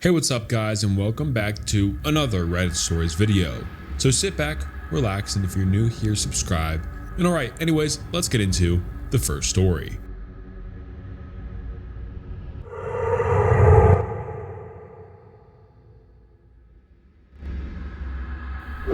Hey, what's up guys, and welcome back to another Reddit Stories video. So sit back, relax, and if you're new here, subscribe. And alright, anyways, let's get into the first story.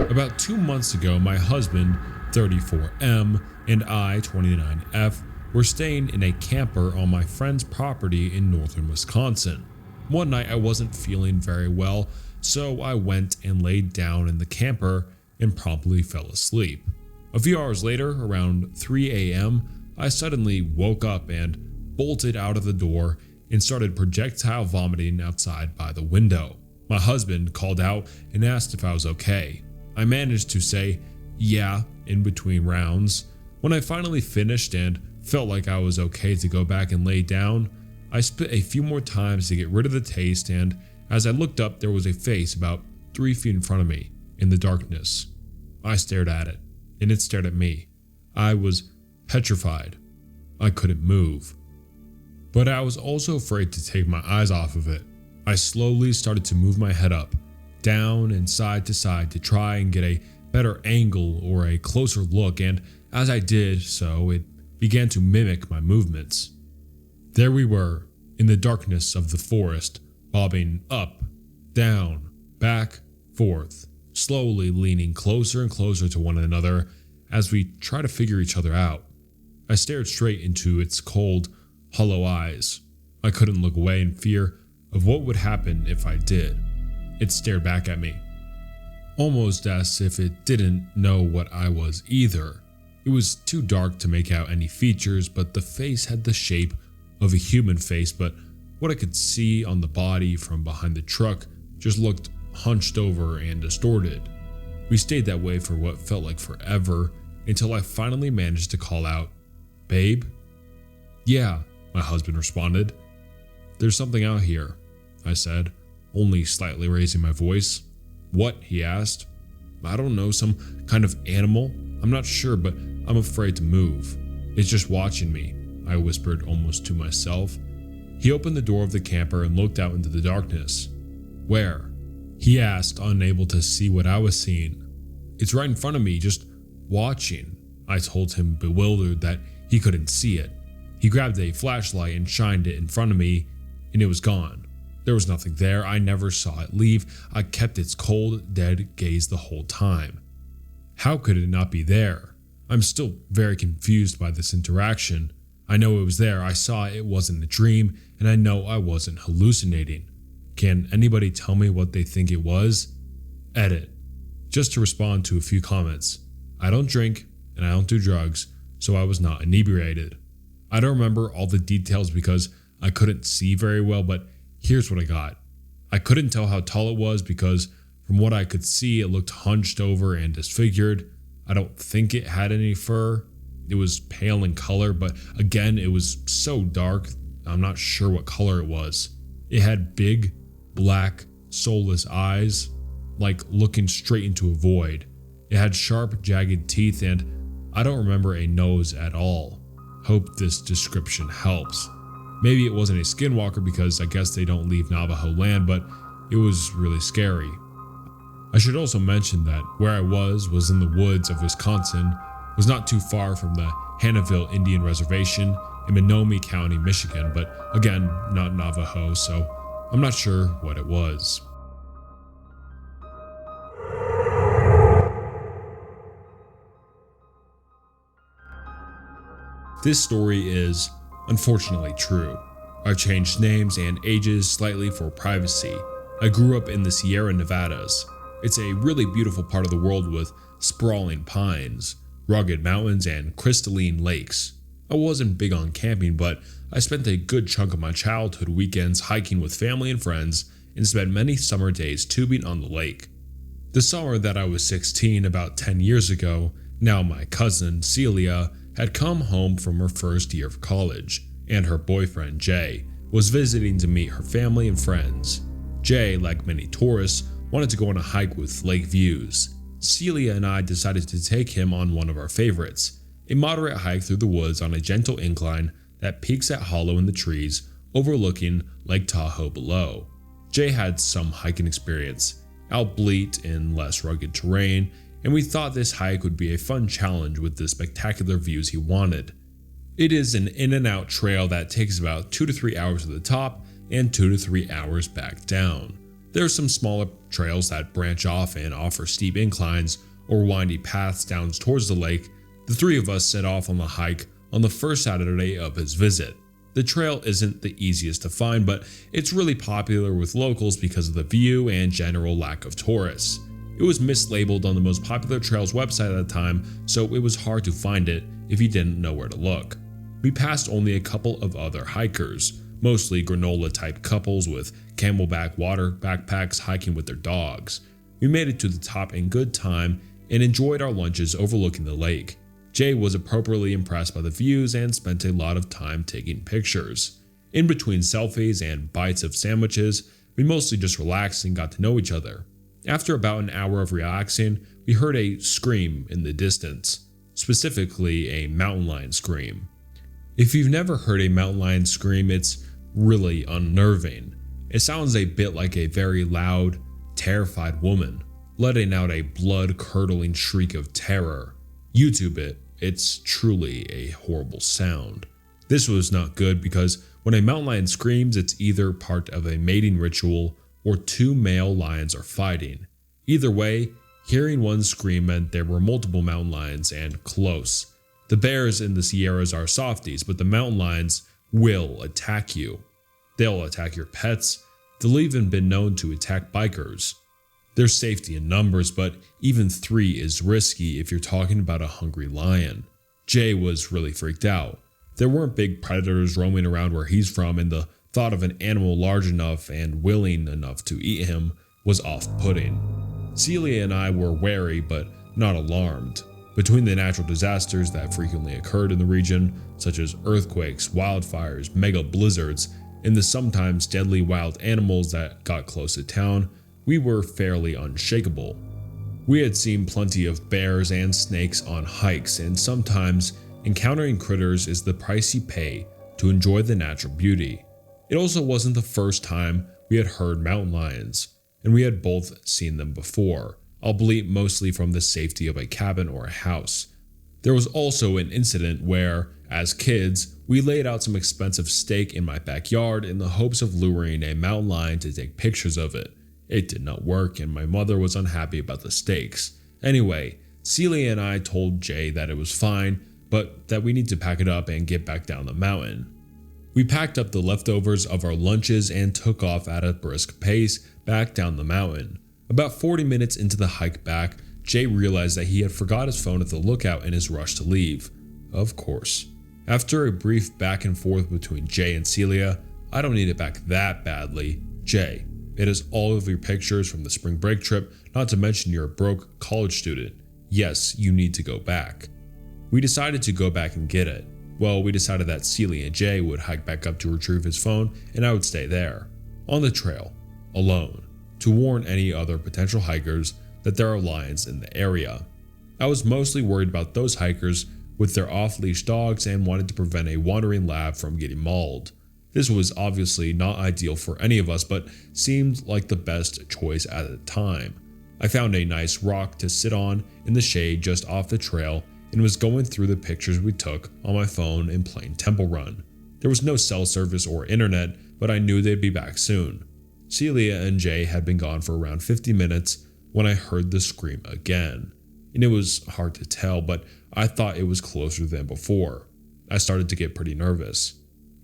About 2 months ago, my husband, 34M, and I, 29F, were staying in a camper on my friend's property in northern Wisconsin. One night I wasn't feeling very well, so I went and laid down in the camper and promptly fell asleep. A few hours later, around 3 a.m., I suddenly woke up and bolted out of the door and started projectile vomiting outside by the window. My husband called out and asked if I was okay. I managed to say, yeah, in between rounds. When I finally finished and felt like I was okay to go back and lay down, I spit a few more times to get rid of the taste, and as I looked up, there was a face about 3 feet in front of me in the darkness. I stared at it, and it stared at me. I was petrified. I couldn't move. But I was also afraid to take my eyes off of it. I slowly started to move my head up, down and side to side to try and get a better angle or a closer look, and as I did so, it began to mimic my movements. There we were, in the darkness of the forest, bobbing up, down, back, forth, slowly leaning closer and closer to one another as we try to figure each other out. I stared straight into its cold, hollow eyes. I couldn't look away in fear of what would happen if I did. It stared back at me, almost as if it didn't know what I was either. It was too dark to make out any features, but the face had the shape of a human face, but what I could see on the body from behind the truck just looked hunched over and distorted. We stayed that way for what felt like forever until I finally managed to call out, "Babe?" "Yeah," my husband responded. "There's something out here," I said, only slightly raising my voice. "What?" he asked. "I don't know, some kind of animal. I'm not sure, but I'm afraid to move. It's just watching me," I whispered almost to myself. He opened the door of the camper and looked out into the darkness. "Where?" he asked, unable to see what I was seeing. "It's right in front of me, just watching," I told him, bewildered that he couldn't see it. He grabbed a flashlight and shined it in front of me, and it was gone. There was nothing there. I never saw it leave. I kept its cold, dead gaze the whole time. How could it not be there? I'm still very confused by this interaction. I know it was there, I saw it wasn't a dream, and I know I wasn't hallucinating. Can anybody tell me what they think it was? Edit. Just to respond to a few comments. I don't drink, and I don't do drugs, so I was not inebriated. I don't remember all the details because I couldn't see very well, but here's what I got. I couldn't tell how tall it was because from what I could see, it looked hunched over and disfigured. I don't think it had any fur. It was pale in color, but again, it was so dark, I'm not sure what color it was. It had big, black, soulless eyes, like looking straight into a void. It had sharp, jagged teeth, and I don't remember a nose at all. Hope this description helps. Maybe it wasn't a skinwalker because I guess they don't leave Navajo land, but it was really scary. I should also mention that where I was in the woods of Wisconsin, was not too far from the Hannahville Indian Reservation in Menominee County, Michigan, but again, not Navajo, so I'm not sure what it was. This story is, unfortunately, true. I've changed names and ages slightly for privacy. I grew up in the Sierra Nevadas. It's a really beautiful part of the world with sprawling pines, rugged mountains, and crystalline lakes. I wasn't big on camping, but I spent a good chunk of my childhood weekends hiking with family and friends and spent many summer days tubing on the lake. The summer that I was 16, about 10 years ago, now my cousin, Celia, had come home from her first year of college, and her boyfriend, Jay, was visiting to meet her family and friends. Jay, like many tourists, wanted to go on a hike with lake views. Celia and I decided to take him on one of our favorites, a moderate hike through the woods on a gentle incline that peaks at hollow in the trees overlooking Lake Tahoe below. Jay had some hiking experience, albeit in less rugged terrain, and we thought this hike would be a fun challenge with the spectacular views he wanted. It is an in and out trail that takes about 2 to 3 hours at the top and 2 to 3 hours back down. There are some smaller trails that branch off and offer steep inclines or windy paths down towards the lake. The three of us set off on the hike on the first Saturday of his visit. The trail isn't the easiest to find, but it's really popular with locals because of the view and general lack of tourists. It was mislabeled on the most popular trails website at the time, so it was hard to find it if you didn't know where to look. We passed only a couple of other hikers, mostly granola-type couples with camelback water backpacks hiking with their dogs. We made it to the top in good time and enjoyed our lunches overlooking the lake. Jay was appropriately impressed by the views and spent a lot of time taking pictures. In between selfies and bites of sandwiches, we mostly just relaxed and got to know each other. After about an hour of relaxing, we heard a scream in the distance, specifically a mountain lion scream. If you've never heard a mountain lion scream, it's really unnerving. It sounds a bit like a very loud, terrified woman, letting out a blood-curdling shriek of terror. YouTube it, it's truly a horrible sound. This was not good because when a mountain lion screams, it's either part of a mating ritual or two male lions are fighting. Either way, hearing one scream meant there were multiple mountain lions and close. The bears in the Sierras are softies, but the mountain lions will attack you. They'll attack your pets. They'll even been known to attack bikers. There's safety in numbers, but even 3 is risky if you're talking about a hungry lion. Jay was really freaked out. There weren't big predators roaming around where he's from, and the thought of an animal large enough and willing enough to eat him was off-putting. Celia and I were wary but not alarmed. Between the natural disasters that frequently occurred in the region, such as earthquakes, wildfires, mega blizzards, and the sometimes deadly wild animals that got close to town, we were fairly unshakable. We had seen plenty of bears and snakes on hikes, and sometimes encountering critters is the price you pay to enjoy the natural beauty. It also wasn't the first time we had heard mountain lions, and we had both seen them before, albeit mostly from the safety of a cabin or a house. There was also an incident where, as kids, we laid out some expensive steak in my backyard in the hopes of luring a mountain lion to take pictures of it. It did not work, and my mother was unhappy about the steaks. Anyway, Celia and I told Jay that it was fine, but that we need to pack it up and get back down the mountain. We packed up the leftovers of our lunches and took off at a brisk pace back down the mountain. About 40 minutes into the hike back, Jay realized that he had forgot his phone at the lookout in his rush to leave. Of course. After a brief back and forth between Jay and Celia, "I don't need it back that badly. Jay, it is all of your pictures from the spring break trip, not to mention you're a broke college student. Yes, you need to go back." We decided to go back and get it. Well, we decided that Celia and Jay would hike back up to retrieve his phone, and I would stay there, on the trail, alone, to warn any other potential hikers that there are lions in the area. I was mostly worried about those hikers with their off-leash dogs and wanted to prevent a wandering lab from getting mauled. This was obviously not ideal for any of us, but seemed like the best choice at the time. I found a nice rock to sit on in the shade just off the trail and was going through the pictures we took on my phone in plain Temple Run. There was no cell service or internet, but I knew they'd be back soon. Celia and Jay had been gone for around 50 minutes when I heard the scream again, and it was hard to tell, but I thought it was closer than before. I started to get pretty nervous.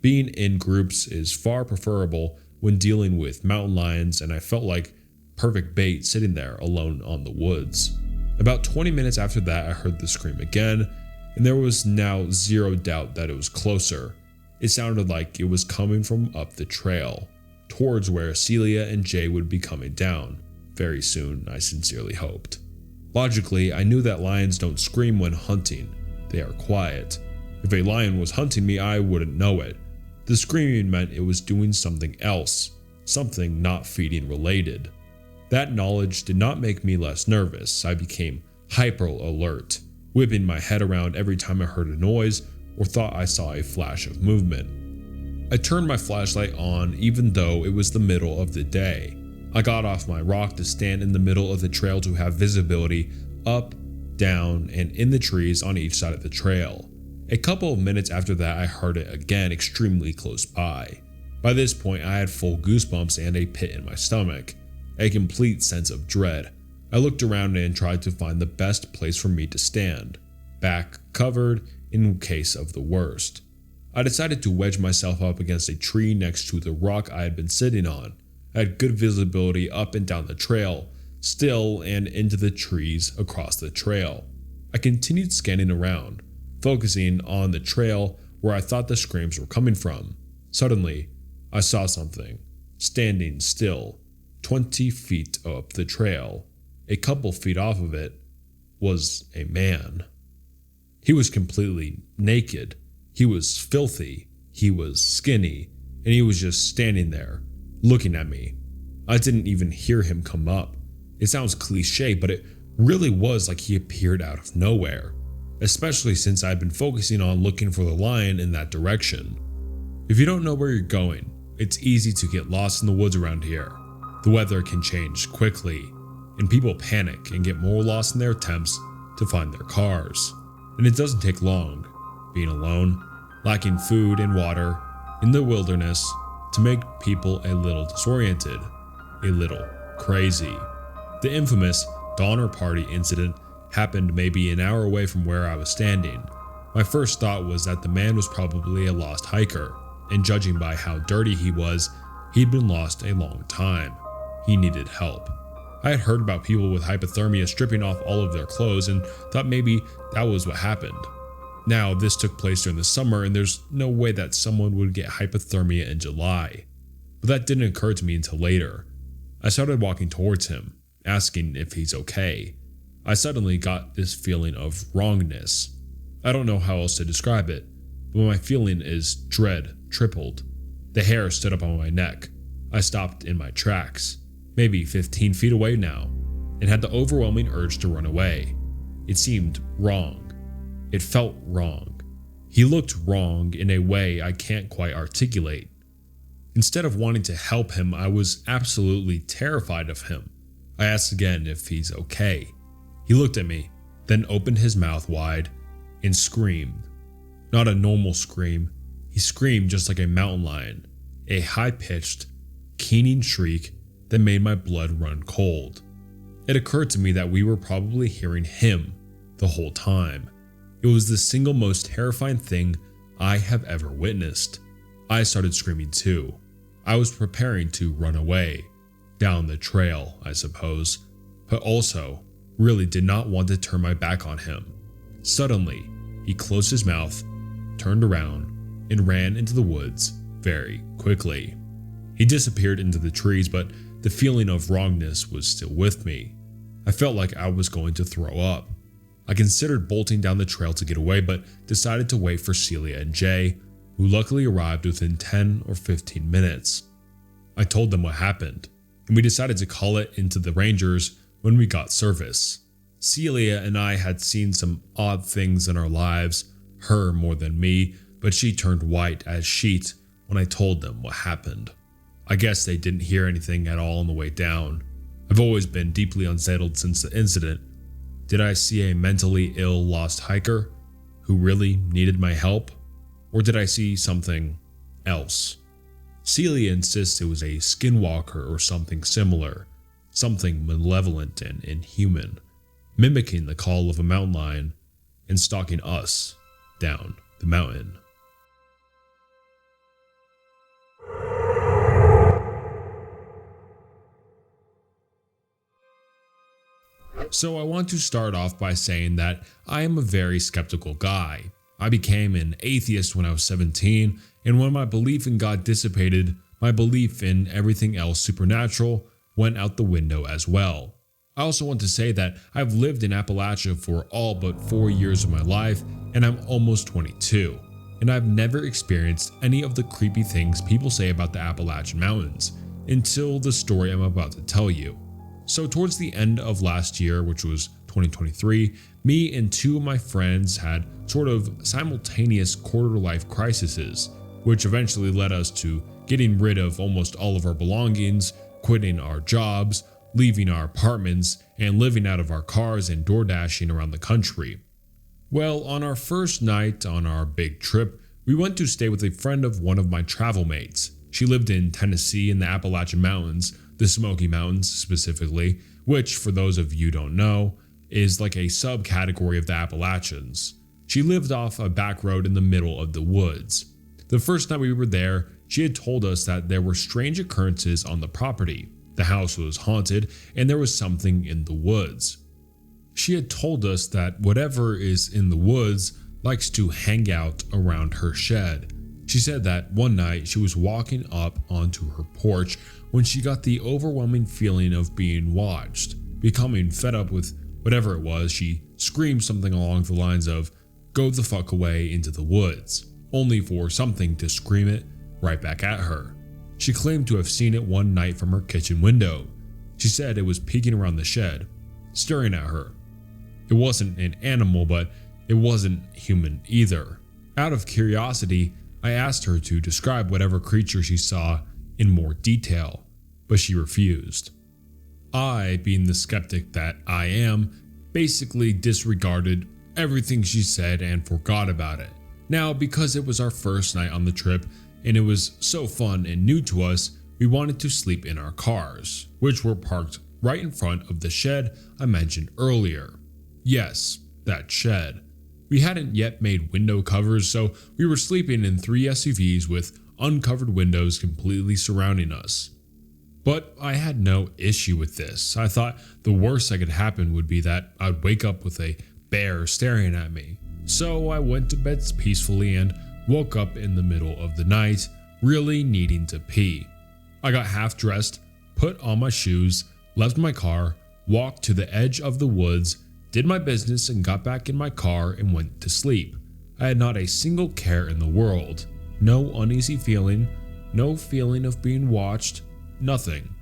Being in groups is far preferable when dealing with mountain lions, and I felt like perfect bait sitting there alone on the woods. About 20 minutes after that, I heard the scream again, and there was now zero doubt that it was closer. It sounded like it was coming from up the trail, towards where Celia and Jay would be coming down. Very soon, I sincerely hoped. Logically, I knew that lions don't scream when hunting. They are quiet. If a lion was hunting me, I wouldn't know it. The screaming meant it was doing something else, something not feeding related. That knowledge did not make me less nervous. I became hyper alert, whipping my head around every time I heard a noise or thought I saw a flash of movement. I turned my flashlight on even though it was the middle of the day. I got off my rock to stand in the middle of the trail to have visibility up, down, and in the trees on each side of the trail. A couple of minutes after that, I heard it again extremely close by. By this point, I had full goosebumps and a pit in my stomach, a complete sense of dread. I looked around and tried to find the best place for me to stand, back covered in case of the worst. I decided to wedge myself up against a tree next to the rock I had been sitting on. I had good visibility up and down the trail, still and into the trees across the trail. I continued scanning around, focusing on the trail where I thought the screams were coming from. Suddenly, I saw something, standing still, 20 feet up the trail. A couple feet off of it was a man. He was completely naked. He was filthy, he was skinny, and he was just standing there, looking at me. I didn't even hear him come up. It sounds cliche, but it really was like he appeared out of nowhere, especially since I'd been focusing on looking for the lion in that direction. If you don't know where you're going, it's easy to get lost in the woods around here. The weather can change quickly, and people panic and get more lost in their attempts to find their cars. And it doesn't take long, being alone, lacking food and water, in the wilderness, to make people a little disoriented, a little crazy. The infamous Donner Party incident happened maybe an hour away from where I was standing. My first thought was that the man was probably a lost hiker, and judging by how dirty he was, he'd been lost a long time. He needed help. I had heard about people with hypothermia stripping off all of their clothes and thought maybe that was what happened. Now, this took place during the summer, and there's no way that someone would get hypothermia in July. But that didn't occur to me until later. I started walking towards him, asking if he's okay. I suddenly got this feeling of wrongness. I don't know how else to describe it, but my feeling is dread tripled. The hair stood up on my neck. I stopped in my tracks, maybe 15 feet away now, and had the overwhelming urge to run away. It seemed wrong. It felt wrong. He looked wrong in a way I can't quite articulate. Instead of wanting to help him, I was absolutely terrified of him. I asked again if he's okay. He looked at me, then opened his mouth wide and screamed. Not a normal scream. He screamed just like a mountain lion, a high-pitched, keening shriek that made my blood run cold. It occurred to me that we were probably hearing him the whole time. It was the single most terrifying thing I have ever witnessed. I started screaming too. I was preparing to run away, down the trail, I suppose, but also really did not want to turn my back on him. Suddenly, he closed his mouth, turned around, and ran into the woods very quickly. He disappeared into the trees, but the feeling of wrongness was still with me. I felt like I was going to throw up. I considered bolting down the trail to get away, but decided to wait for Celia and Jay, who luckily arrived within 10 or 15 minutes. I told them what happened, and we decided to call it into the Rangers when we got service. Celia and I had seen some odd things in our lives, her more than me, but she turned white as sheet when I told them what happened. I guess they didn't hear anything at all on the way down. I've always been deeply unsettled since the incident. Did I see a mentally ill lost hiker who really needed my help? Or did I see something else? Celia insists it was a skinwalker or something similar, something malevolent and inhuman, mimicking the call of a mountain lion and stalking us down the mountain. So I want to start off by saying that I am a very skeptical guy. I became an atheist when I was 17, and when my belief in God dissipated, my belief in everything else supernatural went out the window as well. I also want to say that I've lived in Appalachia for all but 4 years of my life, and I'm almost 22, and I've never experienced any of the creepy things people say about the Appalachian Mountains until the story I'm about to tell you. So towards the end of last year, which was 2023, me and two of my friends had sort of simultaneous quarter-life crises. which eventually led us to getting rid of almost all of our belongings, quitting our jobs, leaving our apartments, and living out of our cars and door dashing around the country. Well, on our first night on our big trip, we went to stay with a friend of one of my travel mates. She lived in Tennessee in the Appalachian Mountains, the Smoky Mountains specifically, which, for those of you who don't know, is like a subcategory of the Appalachians. She lived off a back road in the middle of the woods. The first night we were there, she had told us that there were strange occurrences on the property. The house was haunted and there was something in the woods. She had told us that whatever is in the woods likes to hang out around her shed. She said that one night she was walking up onto her porch when she got the overwhelming feeling of being watched. Becoming fed up with whatever it was, she screamed something along the lines of, "Go the fuck away into the woods," only for something to scream it right back at her. She claimed to have seen it one night from her kitchen window. She said it was peeking around the shed, staring at her. It wasn't an animal, but it wasn't human either. Out of curiosity, I asked her to describe whatever creature she saw in more detail, but she refused. I, being the skeptic that I am, basically disregarded everything she said and forgot about it. Now, because it was our first night on the trip and it was so fun and new to us, we wanted to sleep in our cars, which were parked right in front of the shed I mentioned earlier. Yes, that shed. We hadn't yet made window covers, so we were sleeping in 3 SUVs with uncovered windows completely surrounding us. But I had no issue with this. I thought the worst that could happen would be that I'd wake up with a bear staring at me. So I went to bed peacefully and woke up in the middle of the night, really needing to pee. I got half dressed, put on my shoes, left my car, walked to the edge of the woods, did my business and got back in my car and went to sleep. I had not a single care in the world. No uneasy feeling, no feeling of being watched, nothing.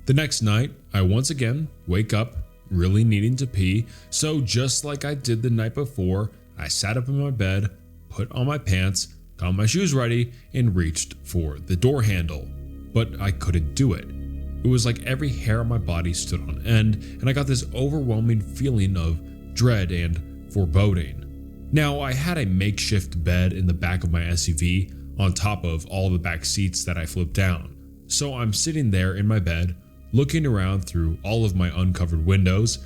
The next night, I once again wake up, really needing to pee, so just like I did the night before, I sat up in my bed, put on my pants, got my shoes ready, and reached for the door handle. But I couldn't do it. It was like every hair on my body stood on end, and I got this overwhelming feeling of dread and foreboding. Now, I had a makeshift bed in the back of my SUV on top of all the back seats that I flipped down. So I'm sitting there in my bed, looking around through all of my uncovered windows.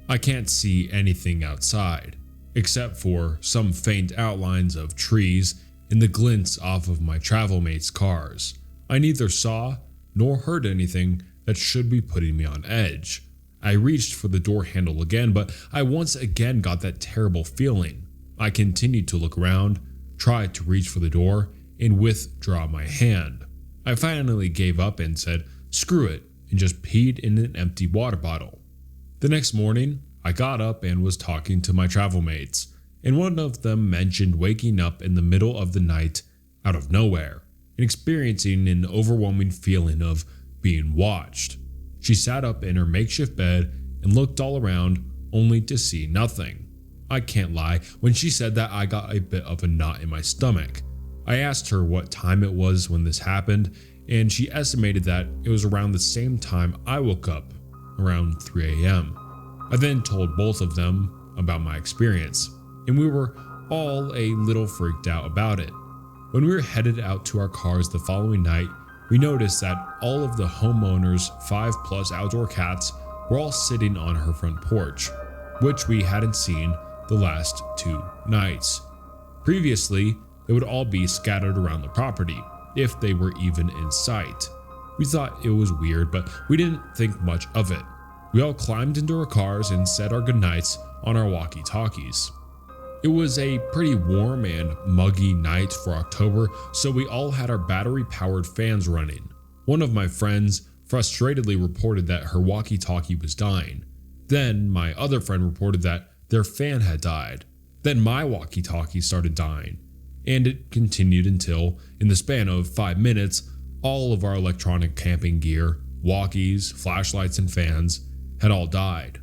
I can't see anything outside, except for some faint outlines of trees and the glints off of my travel mates' cars. I neither saw nor heard anything that should be putting me on edge. I reached for the door handle again, but I once again got that terrible feeling. I continued to look around, tried to reach for the door, and withdraw my hand. I finally gave up and said, "Screw it," and just peed in an empty water bottle. The next morning, I got up and was talking to my travel mates, and one of them mentioned waking up in the middle of the night out of nowhere and experiencing an overwhelming feeling of being watched. She sat up in her makeshift bed and looked all around, only to see nothing. I can't lie, when she said that, I got a bit of a knot in my stomach. I asked her what time it was when this happened, and she estimated that it was around the same time I woke up, around 3 a.m. I then told both of them about my experience, and we were all a little freaked out about it. When we were headed out to our cars the following night, we noticed that all of the homeowner's 5+ outdoor cats were all sitting on her front porch, which we hadn't seen the last 2 nights. Previously, they would all be scattered around the property, if they were even in sight. We thought it was weird, but we didn't think much of it. We all climbed into our cars and said our goodnights on our walkie-talkies. It was a pretty warm and muggy night for October, so we all had our battery-powered fans running. One of my friends frustratedly reported that her walkie-talkie was dying. Then my other friend reported that their fan had died. Then my walkie-talkie started dying. And it continued until, in the span of 5 minutes, all of our electronic camping gear, walkies, flashlights, and fans had all died.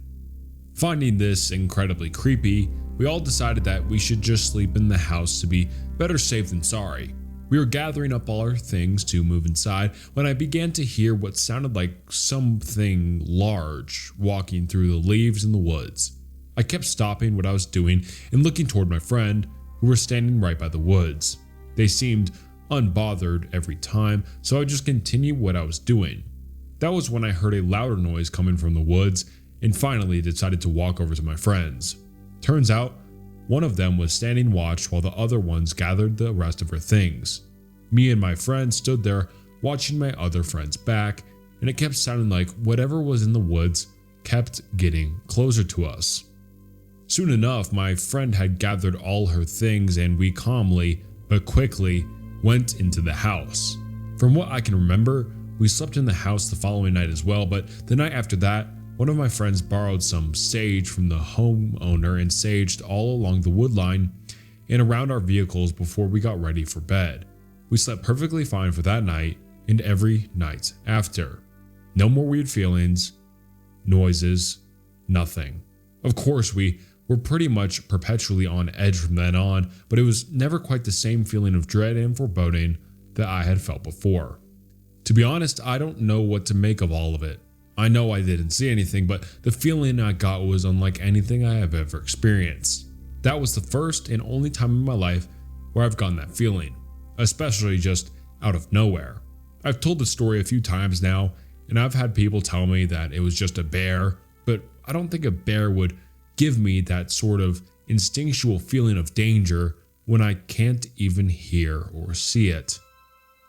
Finding this incredibly creepy, we all decided that we should just sleep in the house to be better safe than sorry. We were gathering up all our things to move inside when I began to hear what sounded like something large walking through the leaves in the woods. I kept stopping what I was doing and looking toward my friend, who were standing right by the woods. They seemed unbothered every time, so I just continued what I was doing. That was when I heard a louder noise coming from the woods and finally decided to walk over to my friends. Turns out, one of them was standing watch while the other ones gathered the rest of her things. Me and my friend stood there watching my other friend's back, and it kept sounding like whatever was in the woods kept getting closer to us. Soon enough, my friend had gathered all her things and we calmly, but quickly, went into the house. From what I can remember, we slept in the house the following night as well, but the night after that, one of my friends borrowed some sage from the homeowner and saged all along the wood line and around our vehicles before we got ready for bed. We slept perfectly fine for that night and every night after. No more weird feelings, noises, nothing. Of course, we were pretty much perpetually on edge from then on, but it was never quite the same feeling of dread and foreboding that I had felt before. To be honest, I don't know what to make of all of it. I know I didn't see anything, but the feeling I got was unlike anything I have ever experienced. That was the first and only time in my life where I've gotten that feeling, especially just out of nowhere. I've told the story a few times now, and I've had people tell me that it was just a bear, but I don't think a bear would give me that sort of instinctual feeling of danger when I can't even hear or see it.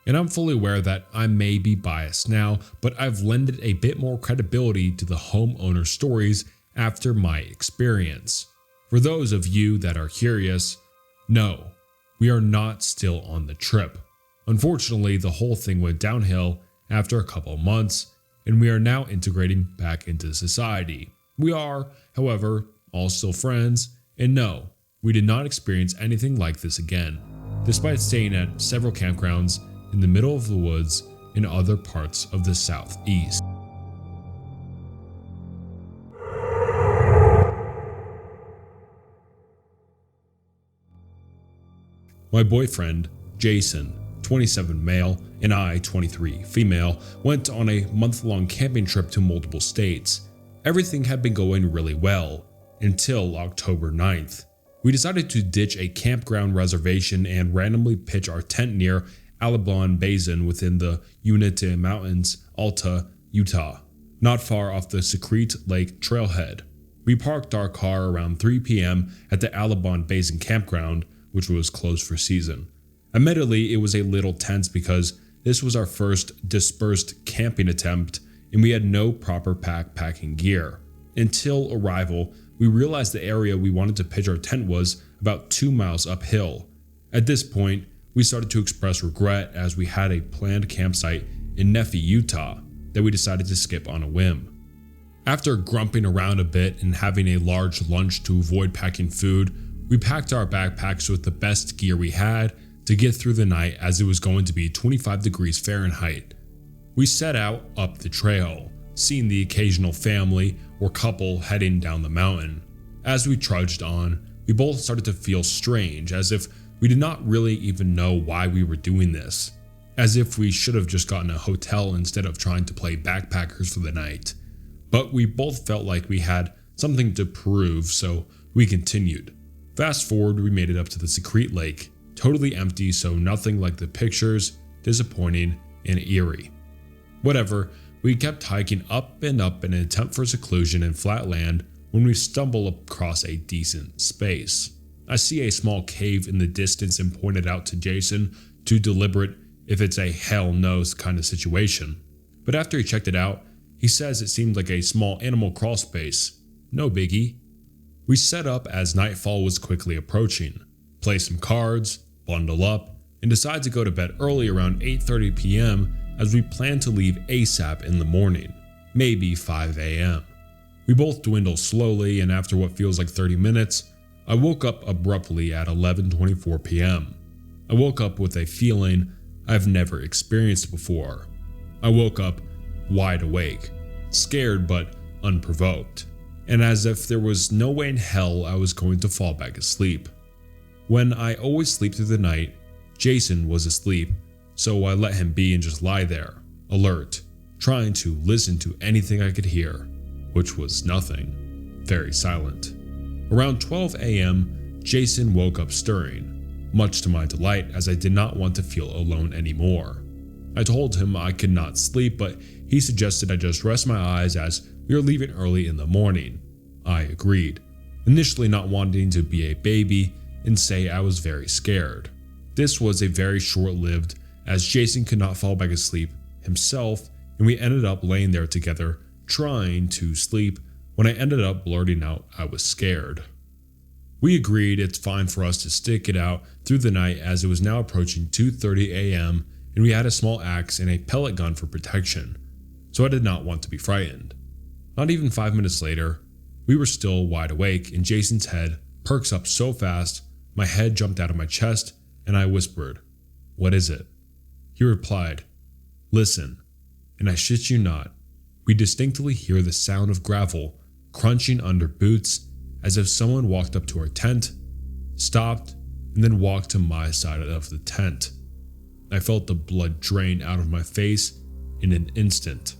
And I'm fully aware that I may be biased now, but I've lended a bit more credibility to the homeowner stories after my experience. For those of you that are curious, no, we are not still on the trip. Unfortunately, the whole thing went downhill after a couple of months, and we are now integrating back into society. We are, however, all still friends, and no, we did not experience anything like this again, despite staying at several campgrounds in the middle of the woods in other parts of the southeast. My boyfriend, Jason, 27 male, and I, 23 female, went on a month-long camping trip to multiple states. Everything had been going really well until October 9th. We decided to ditch a campground reservation and randomly pitch our tent near Alabon Basin within the Uinta Mountains, Alta, Utah, not far off the Secrete Lake trailhead. We parked our car around 3 p.m. at the Alabon Basin campground, which was closed for season. Admittedly, it was a little tense because this was our first dispersed camping attempt and we had no proper backpacking gear. Until arrival, we realized the area we wanted to pitch our tent was about 2 miles uphill. At this point, we started to express regret as we had a planned campsite in Nephi, Utah, that we decided to skip on a whim. After grumping around a bit and having a large lunch to avoid packing food, we packed our backpacks with the best gear we had to get through the night as it was going to be 25 degrees Fahrenheit. We set out up the trail, seeing the occasional family or couple heading down the mountain. As we trudged on, we both started to feel strange, as if we did not really even know why we were doing this, as if we should have just gotten a hotel instead of trying to play backpackers for the night. But we both felt like we had something to prove, so we continued. Fast forward, we made it up to the Secrete Lake, totally empty, so nothing like the pictures, disappointing, and eerie. Whatever, we kept hiking up and up in an attempt for seclusion and flat land when we stumble across a decent space. I see a small cave in the distance and pointed out to Jason to deliberate if it's a hell no kind of situation. But after he checked it out, he says it seemed like a small animal crawl space. No biggie. We set up as nightfall was quickly approaching, play some cards, bundle up, and decide to go to bed early around 8:30 p.m. as we plan to leave ASAP in the morning, maybe 5 a.m. We both dwindle slowly, and after what feels like 30 minutes, I woke up abruptly at 11:24 p.m. I woke up with a feeling I've never experienced before. I woke up wide awake, scared but unprovoked, and as if there was no way in hell I was going to fall back asleep. When I always sleep through the night, Jason was asleep, so I let him be and just lie there, alert, trying to listen to anything I could hear, which was nothing, very silent. Around 12 a.m., Jason woke up stirring, much to my delight as I did not want to feel alone anymore. I told him I could not sleep, but he suggested I just rest my eyes as we were leaving early in the morning. I agreed, initially not wanting to be a baby and say I was very scared. This was a very short-lived, as Jason could not fall back asleep himself, and we ended up laying there together trying to sleep when I ended up blurting out I was scared. We agreed it's fine for us to stick it out through the night as it was now approaching 2:30 a.m. and we had a small axe and a pellet gun for protection, so I did not want to be frightened. Not even 5 minutes later, we were still wide awake and Jason's head perks up so fast my head jumped out of my chest and I whispered, "What is it?" He replied, "Listen," and I shit you not, we distinctly hear the sound of gravel crunching under boots as if someone walked up to our tent, stopped, and then walked to my side of the tent. I felt the blood drain out of my face in an instant.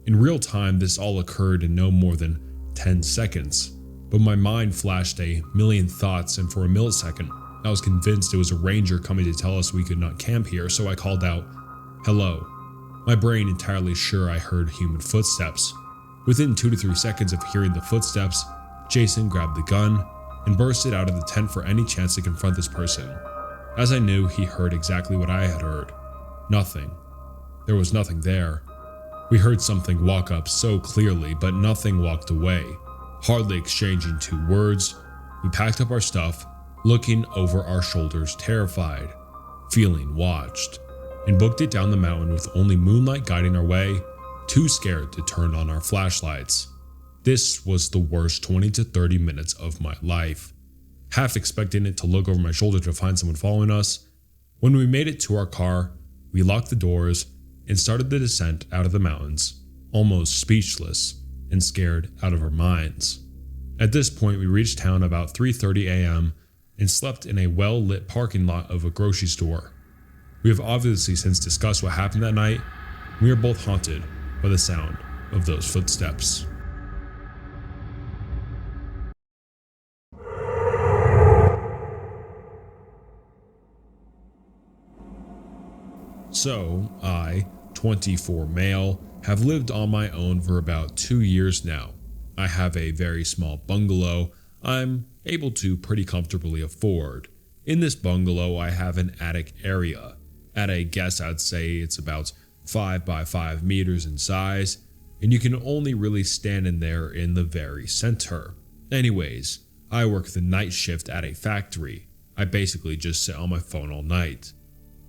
In real time, this all occurred in no more than 10 seconds, but my mind flashed a million thoughts, and for a millisecond, I was convinced it was a ranger coming to tell us we could not camp here, so I called out, "Hello," my brain entirely sure I heard human footsteps. Within 2 to 3 seconds of hearing the footsteps, Jason grabbed the gun and bursted out of the tent for any chance to confront this person. As I knew, he heard exactly what I had heard. Nothing. There was nothing there. We heard something walk up so clearly, but nothing walked away. Hardly exchanging 2 words, we packed up our stuff, looking over our shoulders terrified, feeling watched, and booked it down the mountain with only moonlight guiding our way, too scared to turn on our flashlights. This was the worst 20 to 30 minutes of my life. Half expecting it to look over my shoulder to find someone following us. When we made it to our car, we locked the doors and started the descent out of the mountains, almost speechless and scared out of our minds. At this point, we reached town about 3:30 a.m. and slept in a well-lit parking lot of a grocery store. We have obviously since discussed what happened that night. We are both haunted by the sound of those footsteps. So, I, 24 male, have lived on my own for about 2 years now. I have a very small bungalow I'm able to pretty comfortably afford. In this bungalow, I have an attic area. At a guess, I'd say it's about 5 by 5 meters in size, and you can only really stand in there in the very center. Anyways, I work the night shift at a factory. I basically just sit on my phone all night.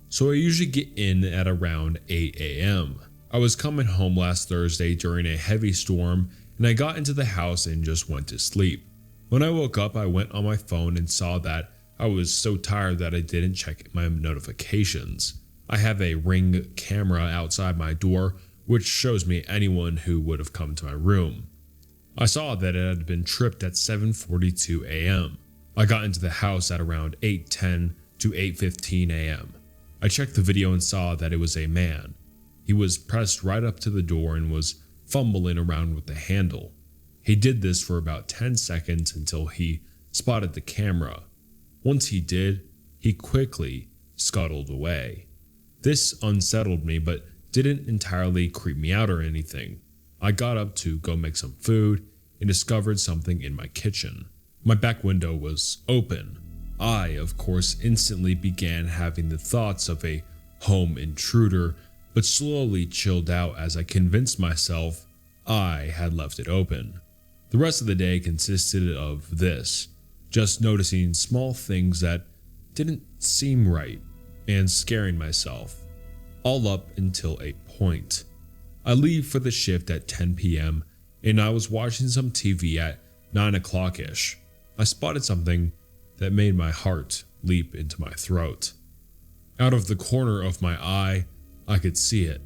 So I usually get in at around 8 a.m. I was coming home last Thursday during a heavy storm, and I got into the house and just went to sleep. When I woke up, I went on my phone and saw that I was so tired that I didn't check my notifications. I have a Ring camera outside my door, which shows me anyone who would have come to my room. I saw that it had been tripped at 7:42 a.m. I got into the house at around 8:10 to 8:15 a.m. I checked the video and saw that it was a man. He was pressed right up to the door and was fumbling around with the handle. He did this for about 10 seconds until he spotted the camera. Once he did, he quickly scuttled away. This unsettled me, but didn't entirely creep me out or anything. I got up to go make some food and discovered something in my kitchen. My back window was open. I, of course, instantly began having the thoughts of a home intruder, but slowly chilled out as I convinced myself I had left it open. The rest of the day consisted of this, just noticing small things that didn't seem right and scaring myself, all up until a point. I leave for the shift at 10 p.m. and I was watching some TV at 9 o'clock-ish. I spotted something that made my heart leap into my throat. Out of the corner of my eye, I could see it.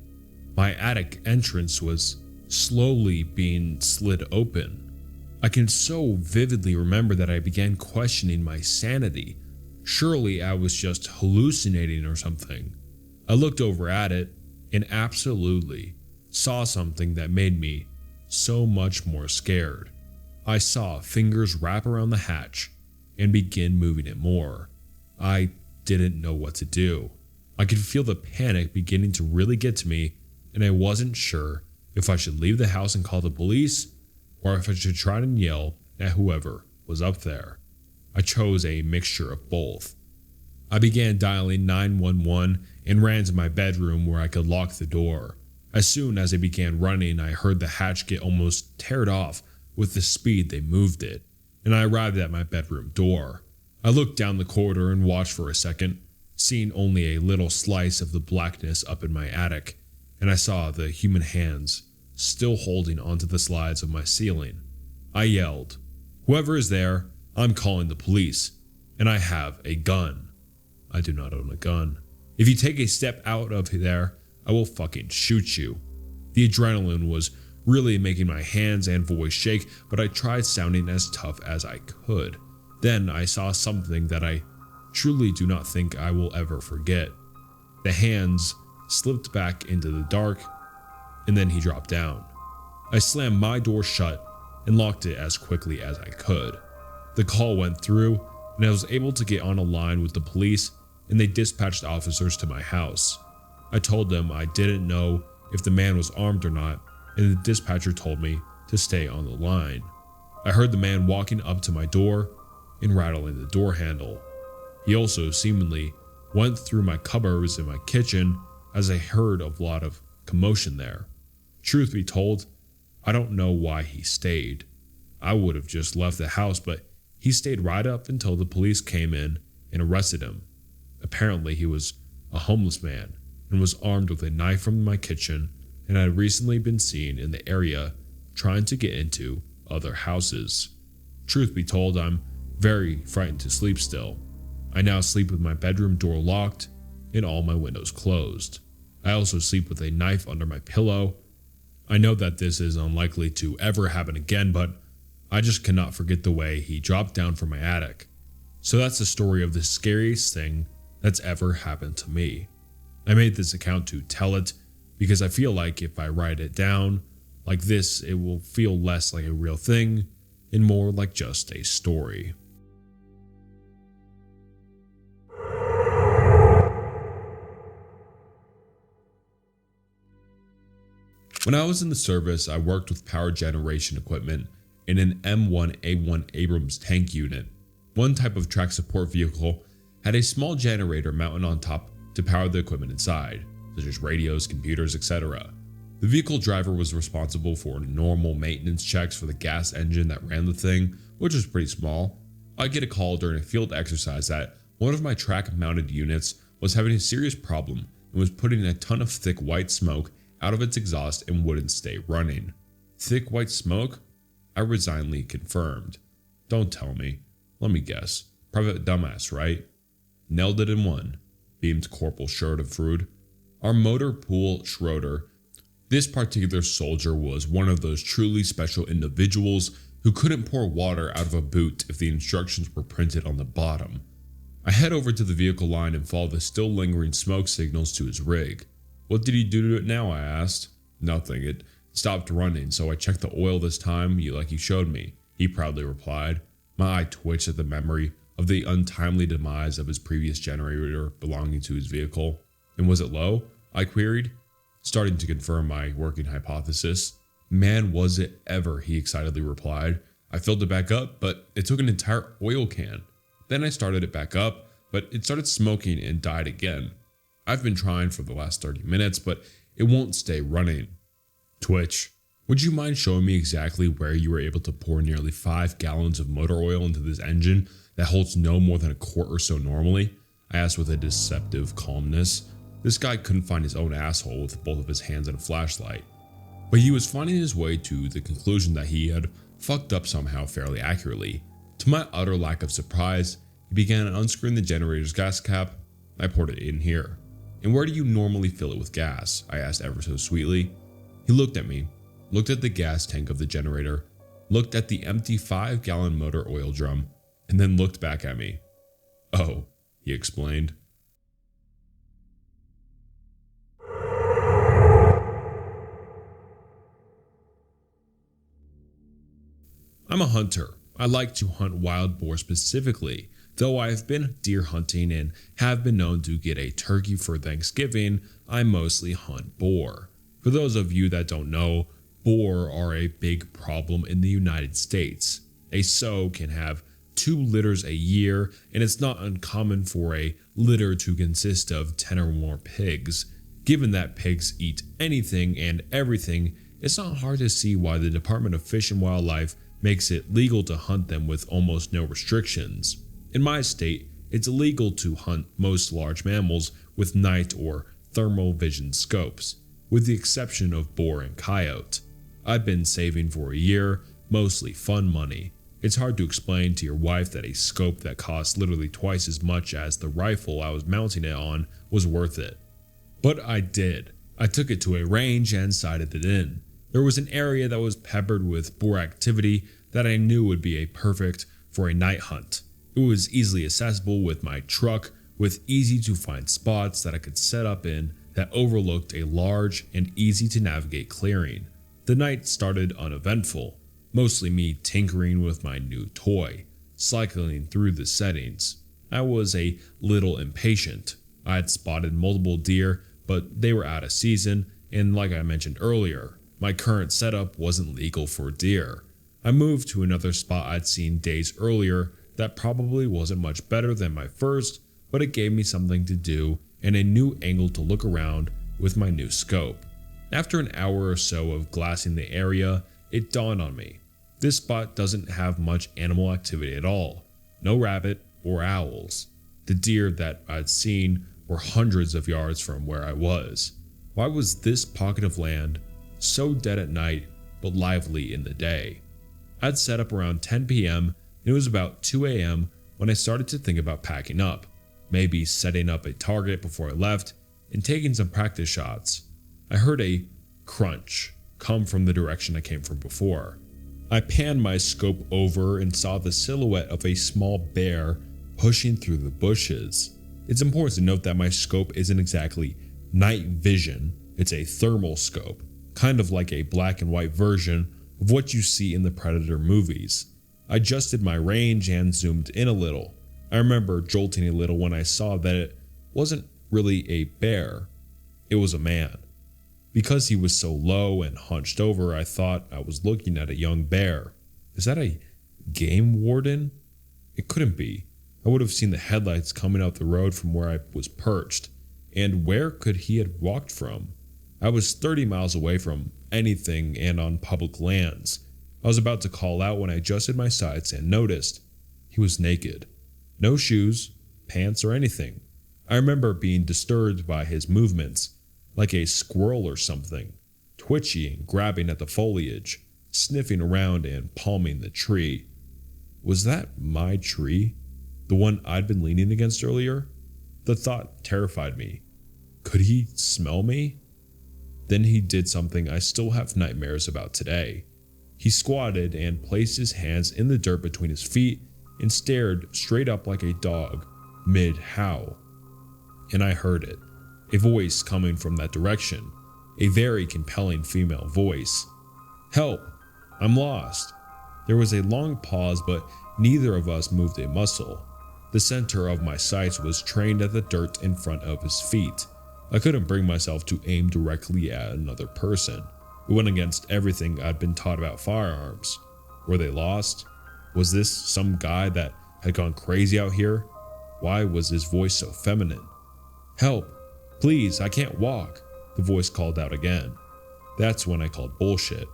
My attic entrance was slowly being slid open. I can so vividly remember that I began questioning my sanity. Surely I was just hallucinating or something. I looked over at it and absolutely saw something that made me so much more scared. I saw fingers wrap around the hatch and begin moving it more. I didn't know what to do. I could feel the panic beginning to really get to me, and I wasn't sure if I should leave the house and call the police or if I should try and yell at whoever was up there. I chose a mixture of both. I began dialing 911 and ran to my bedroom where I could lock the door. As soon as I began running, I heard the hatch get almost teared off with the speed they moved it, and I arrived at my bedroom door. I looked down the corridor and watched for a second, seeing only a little slice of the blackness up in my attic, and I saw the human hands still holding onto the slides of my ceiling. I yelled, "Whoever is there, I'm calling the police, and I have a gun." I do not own a gun. If you take a step out of there, I will fucking shoot you. The adrenaline was really making my hands and voice shake, but I tried sounding as tough as I could. Then I saw something that I truly do not think I will ever forget. The hands slipped back into the dark, and then he dropped down. I slammed my door shut and locked it as quickly as I could. The call went through, and I was able to get on a line with the police, and they dispatched officers to my house. I told them I didn't know if the man was armed or not, and the dispatcher told me to stay on the line. I heard the man walking up to my door and rattling the door handle. He also seemingly went through my cupboards in my kitchen, as I heard a lot of commotion there. Truth be told, I don't know why he stayed. I would have just left the house, but he stayed right up until the police came in and arrested him. Apparently he was a homeless man and was armed with a knife from my kitchen, and had recently been seen in the area trying to get into other houses. Truth be told, I'm very frightened to sleep still. I now sleep with my bedroom door locked and all my windows closed. I also sleep with a knife under my pillow. I know that this is unlikely to ever happen again, but I just cannot forget the way he dropped down from my attic. So that's the story of the scariest thing that's ever happened to me. I made this account to tell it because I feel like if I write it down like this, it will feel less like a real thing and more like just a story. When I was in the service, I worked with power generation equipment in an M1A1 Abrams tank unit. One type of track support vehicle had a small generator mounted on top to power the equipment inside, such as radios, computers, etc. The vehicle driver was responsible for normal maintenance checks for the gas engine that ran the thing, which was pretty small. I get a call during a field exercise that one of my track-mounted units was having a serious problem and was putting a ton of thick white smoke out of its exhaust and wouldn't stay running. Thick white smoke? I resignedly confirmed. Don't tell me. Let me guess. Private dumbass, right? Nailed it in one, beamed Corporal Sherderfrud. Our motor pool Schroeder. This particular soldier was one of those truly special individuals who couldn't pour water out of a boot if the instructions were printed on the bottom. I head over to the vehicle line and follow the still lingering smoke signals to his rig. What did he do to it now? I asked. Nothing. It stopped running, so I checked the oil this time, like you showed me, he proudly replied. My eye twitched at the memory of the untimely demise of his previous generator belonging to his vehicle. And was it low? I queried, starting to confirm my working hypothesis. Man, was it ever, he excitedly replied. I filled it back up, but it took an entire oil can. Then I started it back up, but it started smoking and died again. I've been trying for the last 30 minutes, but it won't stay running. Twitch. Would you mind showing me exactly where you were able to pour nearly 5 gallons of motor oil into this engine that holds no more than a quart or so normally? I asked with a deceptive calmness. This guy couldn't find his own asshole with both of his hands and a flashlight. But he was finding his way to the conclusion that he had fucked up somehow fairly accurately. To my utter lack of surprise, he began unscrewing the generator's gas cap. I poured it in here. And where do you normally fill it with gas? I asked ever so sweetly. He looked at me, looked at the gas tank of the generator, looked at the empty 5-gallon motor oil drum, and then looked back at me. Oh, he explained. I'm a hunter. I like to hunt wild boar specifically. Though I have been deer hunting and have been known to get a turkey for Thanksgiving, I mostly hunt boar. For those of you that don't know, boar are a big problem in the United States. A sow can have 2 litters a year, and it's not uncommon for a litter to consist of 10 or more pigs. Given that pigs eat anything and everything, it's not hard to see why the Department of Fish and Wildlife makes it legal to hunt them with almost no restrictions. In my state, it's illegal to hunt most large mammals with night or thermal vision scopes, with the exception of boar and coyote. I've been saving for a year, mostly fun money. It's hard to explain to your wife that a scope that costs literally twice as much as the rifle I was mounting it on was worth it. But I did. I took it to a range and sighted it in. There was an area that was peppered with boar activity that I knew would be perfect for a night hunt. It was easily accessible with my truck, with easy to find spots that I could set up in that overlooked a large and easy to navigate clearing. The night started uneventful, mostly me tinkering with my new toy, cycling through the settings. I was a little impatient. I had spotted multiple deer, but they were out of season, and like I mentioned earlier, my current setup wasn't legal for deer. I moved to another spot I'd seen days earlier that probably wasn't much better than my first, but it gave me something to do and a new angle to look around with my new scope. After an hour or so of glassing the area, it dawned on me. This spot doesn't have much animal activity at all. No rabbit or owls. The deer that I'd seen were hundreds of yards from where I was. Why was this pocket of land so dead at night but lively in the day? I'd set up around 10 p.m. and it was about 2 a.m. when I started to think about packing up, maybe setting up a target before I left and taking some practice shots. I heard a crunch come from the direction I came from before. I panned my scope over and saw the silhouette of a small bear pushing through the bushes. It's important to note that my scope isn't exactly night vision, it's a thermal scope, kind of like a black and white version of what you see in the Predator movies. I adjusted my range and zoomed in a little. I remember jolting a little when I saw that it wasn't really a bear, it was a man. Because he was so low and hunched over, I thought I was looking at a young bear. Is that a game warden? It couldn't be. I would have seen the headlights coming out the road from where I was perched. And where could he have walked from? I was 30 miles away from anything and on public lands. I was about to call out when I adjusted my sights and noticed he was naked. No shoes, pants, or anything. I remember being disturbed by his movements, like a squirrel or something, twitchy and grabbing at the foliage, sniffing around and palming the tree. Was that my tree? The one I'd been leaning against earlier? The thought terrified me. Could he smell me? Then he did something I still have nightmares about today. He squatted and placed his hands in the dirt between his feet and stared straight up like a dog, mid-howl. And I heard it. A voice coming from that direction. A very compelling female voice. Help! I'm lost. There was a long pause, but neither of us moved a muscle. The center of my sights was trained at the dirt in front of his feet. I couldn't bring myself to aim directly at another person. It went against everything I'd been taught about firearms. Were they lost? Was this some guy that had gone crazy out here? Why was his voice so feminine? Help! Please, I can't walk, the voice called out again. That's when I called bullshit.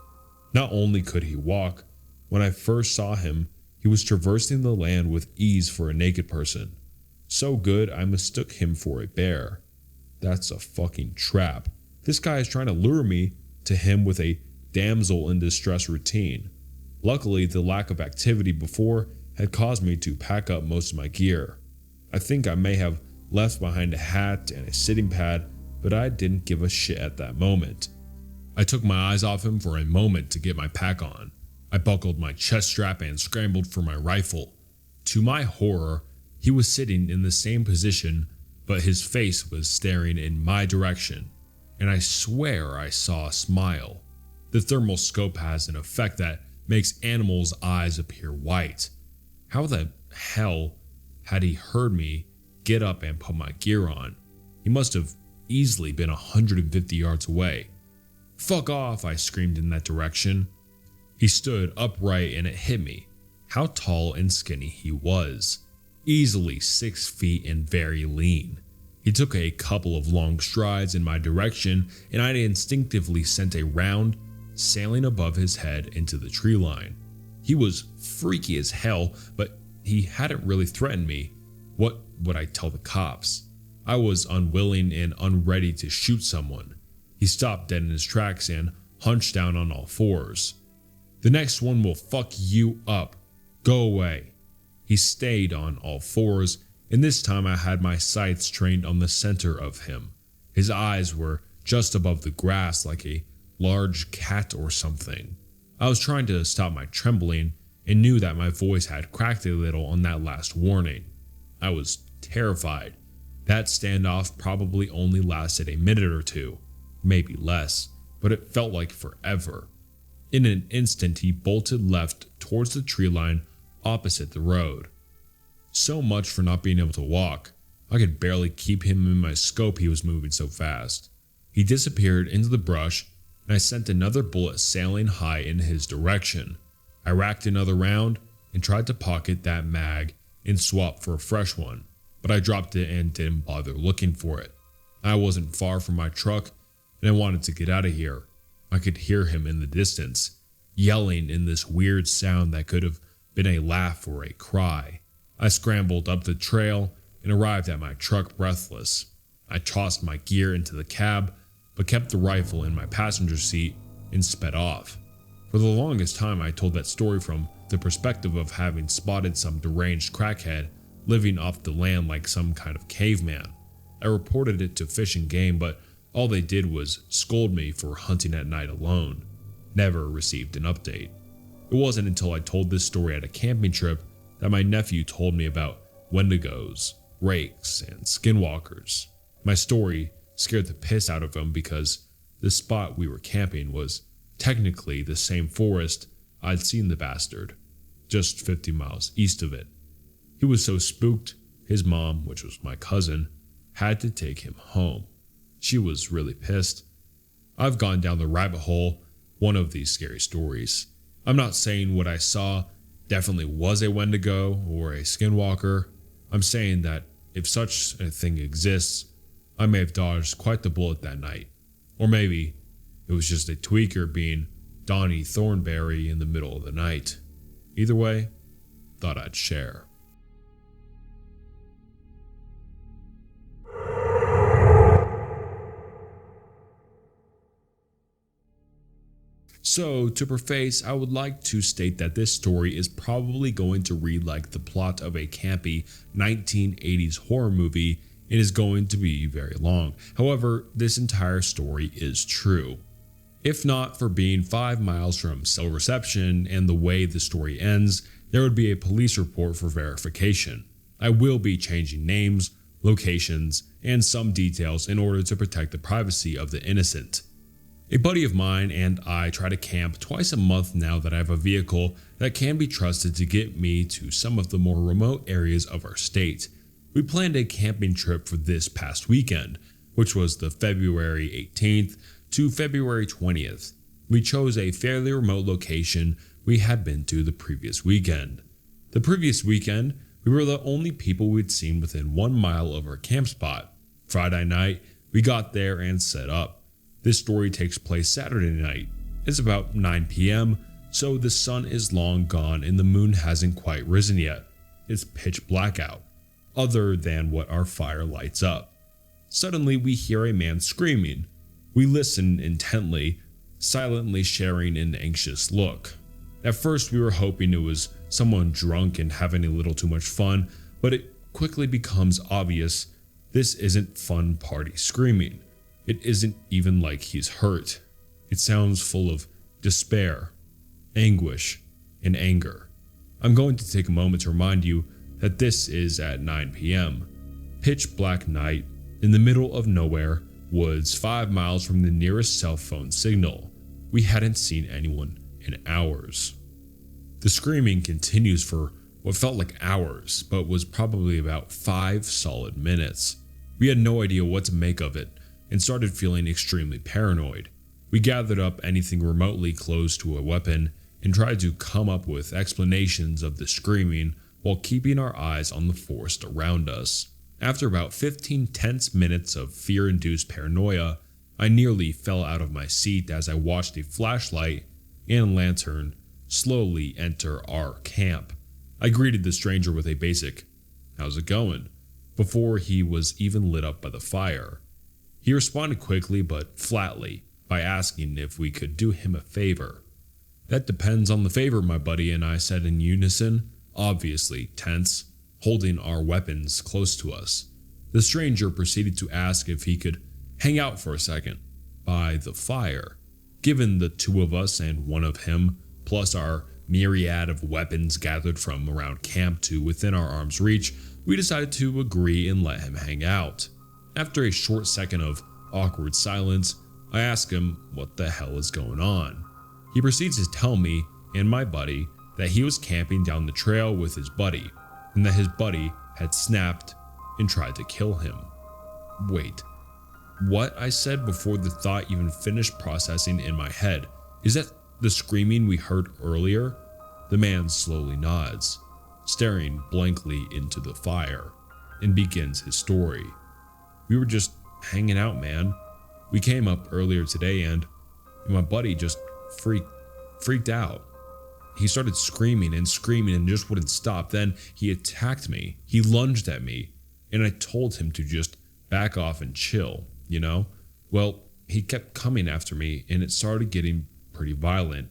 Not only could he walk, when I first saw him, he was traversing the land with ease for a naked person. So good I mistook him for a bear. That's a fucking trap. This guy is trying to lure me to him with a damsel in distress routine. Luckily, the lack of activity before had caused me to pack up most of my gear. I think I may have left behind a hat and a sitting pad, but I didn't give a shit at that moment. I took my eyes off him for a moment to get my pack on. I buckled my chest strap and scrambled for my rifle. To my horror, He was sitting in the same position, but his face was staring in my direction, and I swear I saw a smile. The thermal scope has an effect that makes animals' eyes appear white. How the hell had he heard me get up and put my gear on? He must have easily been 150 yards away. "Fuck off," I screamed in that direction. He stood upright and it hit me how tall and skinny he was. Easily 6 feet and very lean. He took a couple of long strides in my direction and I instinctively sent a round sailing above his head into the tree line. He was freaky as hell, but he hadn't really threatened me. What would I tell the cops? I was unwilling and unready to shoot someone. He stopped dead in his tracks and hunched down on all fours. "The next one will fuck you up. Go away." He stayed on all fours, and this time I had my sights trained on the center of him. His eyes were just above the grass like a large cat or something. I was trying to stop my trembling and knew that my voice had cracked a little on that last warning. I was terrified. That standoff probably only lasted a minute or two, maybe less, but it felt like forever. In an instant, he bolted left towards the tree line opposite the road. So much for not being able to walk. I could barely keep him in my scope, he was moving so fast. He disappeared into the brush, and I sent another bullet sailing high in his direction. I racked another round and tried to pocket that mag and swap for a fresh one, but I dropped it and didn't bother looking for it. I wasn't far from my truck, and I wanted to get out of here. I could hear him in the distance, yelling in this weird sound that could have been a laugh or a cry. I scrambled up the trail and arrived at my truck breathless. I tossed my gear into the cab, but kept the rifle in my passenger seat and sped off. For the longest time I told that story from the perspective of having spotted some deranged crackhead living off the land like some kind of caveman. I reported it to Fish and Game, but all they did was scold me for hunting at night alone. Never received an update. It wasn't until I told this story at a camping trip that my nephew told me about wendigos, rakes, and skinwalkers. My story scared the piss out of him because the spot we were camping was technically the same forest I'd seen the bastard, just 50 miles east of it. He was so spooked, his mom, which was my cousin, had to take him home. She was really pissed. I've gone down the rabbit hole one of these scary stories. I'm not saying what I saw definitely was a wendigo or a skinwalker. I'm saying that if such a thing exists, I may have dodged quite the bullet that night. Or maybe it was just a tweaker being Donnie Thornberry in the middle of the night. Either way, thought I'd share. So, to preface, I would like to state that this story is probably going to read like the plot of a campy 1980s horror movie and is going to be very long. However, this entire story is true. If not for being 5 miles from cell reception and the way the story ends, there would be a police report for verification. I will be changing names, locations, and some details in order to protect the privacy of the innocent. A buddy of mine and I try to camp twice a month now that I have a vehicle that can be trusted to get me to some of the more remote areas of our state. We planned a camping trip for this past weekend, which was the February 18th to February 20th. We chose a fairly remote location we had been to the previous weekend. The previous weekend, we were the only people we'd seen within 1 mile of our camp spot. Friday night, we got there and set up. This story takes place Saturday night. It's about 9 p.m., so the sun is long gone and the moon hasn't quite risen yet. It's pitch black out, other than what our fire lights up. Suddenly we hear a man screaming. We listen intently, silently sharing an anxious look. At first we were hoping it was someone drunk and having a little too much fun, but it quickly becomes obvious this isn't fun party screaming. It isn't even like he's hurt. It sounds full of despair, anguish, and anger. I'm going to take a moment to remind you that this is at 9 p.m. Pitch black night in the middle of nowhere, woods 5 miles from the nearest cell phone signal. We hadn't seen anyone in hours. The screaming continues for what felt like hours, but was probably about 5 solid minutes. We had no idea what to make of it and started feeling extremely paranoid. We gathered up anything remotely close to a weapon and tried to come up with explanations of the screaming while keeping our eyes on the forest around us. After about 15 tense minutes of fear-induced paranoia, I nearly fell out of my seat as I watched a flashlight and lantern slowly enter our camp. I greeted the stranger with a basic, "How's it going?" before he was even lit up by the fire. He responded quickly but flatly by asking if we could do him a favor. "That depends on the favor," my buddy and I said in unison, obviously tense, holding our weapons close to us. The stranger proceeded to ask if he could hang out for a second by the fire. Given the two of us and one of him, plus our myriad of weapons gathered from around camp to within our arm's reach, we decided to agree and let him hang out. After a short second of awkward silence, I asked him what the hell is going on. He proceeds to tell me and my buddy that he was camping down the trail with his buddy, and that his buddy had snapped and tried to kill him. Wait, what? I said before the thought even finished processing in my head. Is that the screaming we heard earlier? The man slowly nods, staring blankly into the fire, and begins his story. "We were just hanging out, man. We came up earlier today and my buddy just freaked out. He started screaming and just wouldn't stop. Then he attacked me. He lunged at me, and I told him to just back off and chill, you know? Well, he kept coming after me, and it started getting pretty violent,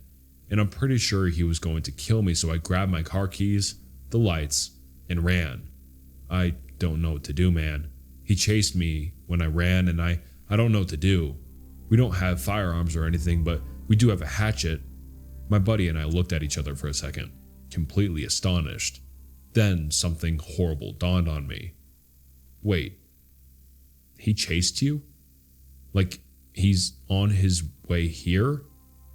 and I'm pretty sure he was going to kill me, so I grabbed my car keys, the lights, and ran. I don't know what to do, man. He chased me when I ran, and I don't know what to do. We don't have firearms or anything, but we do have a hatchet." My buddy and I looked at each other for a second, completely astonished. Then something horrible dawned on me. Wait, he chased you? Like he's on his way here?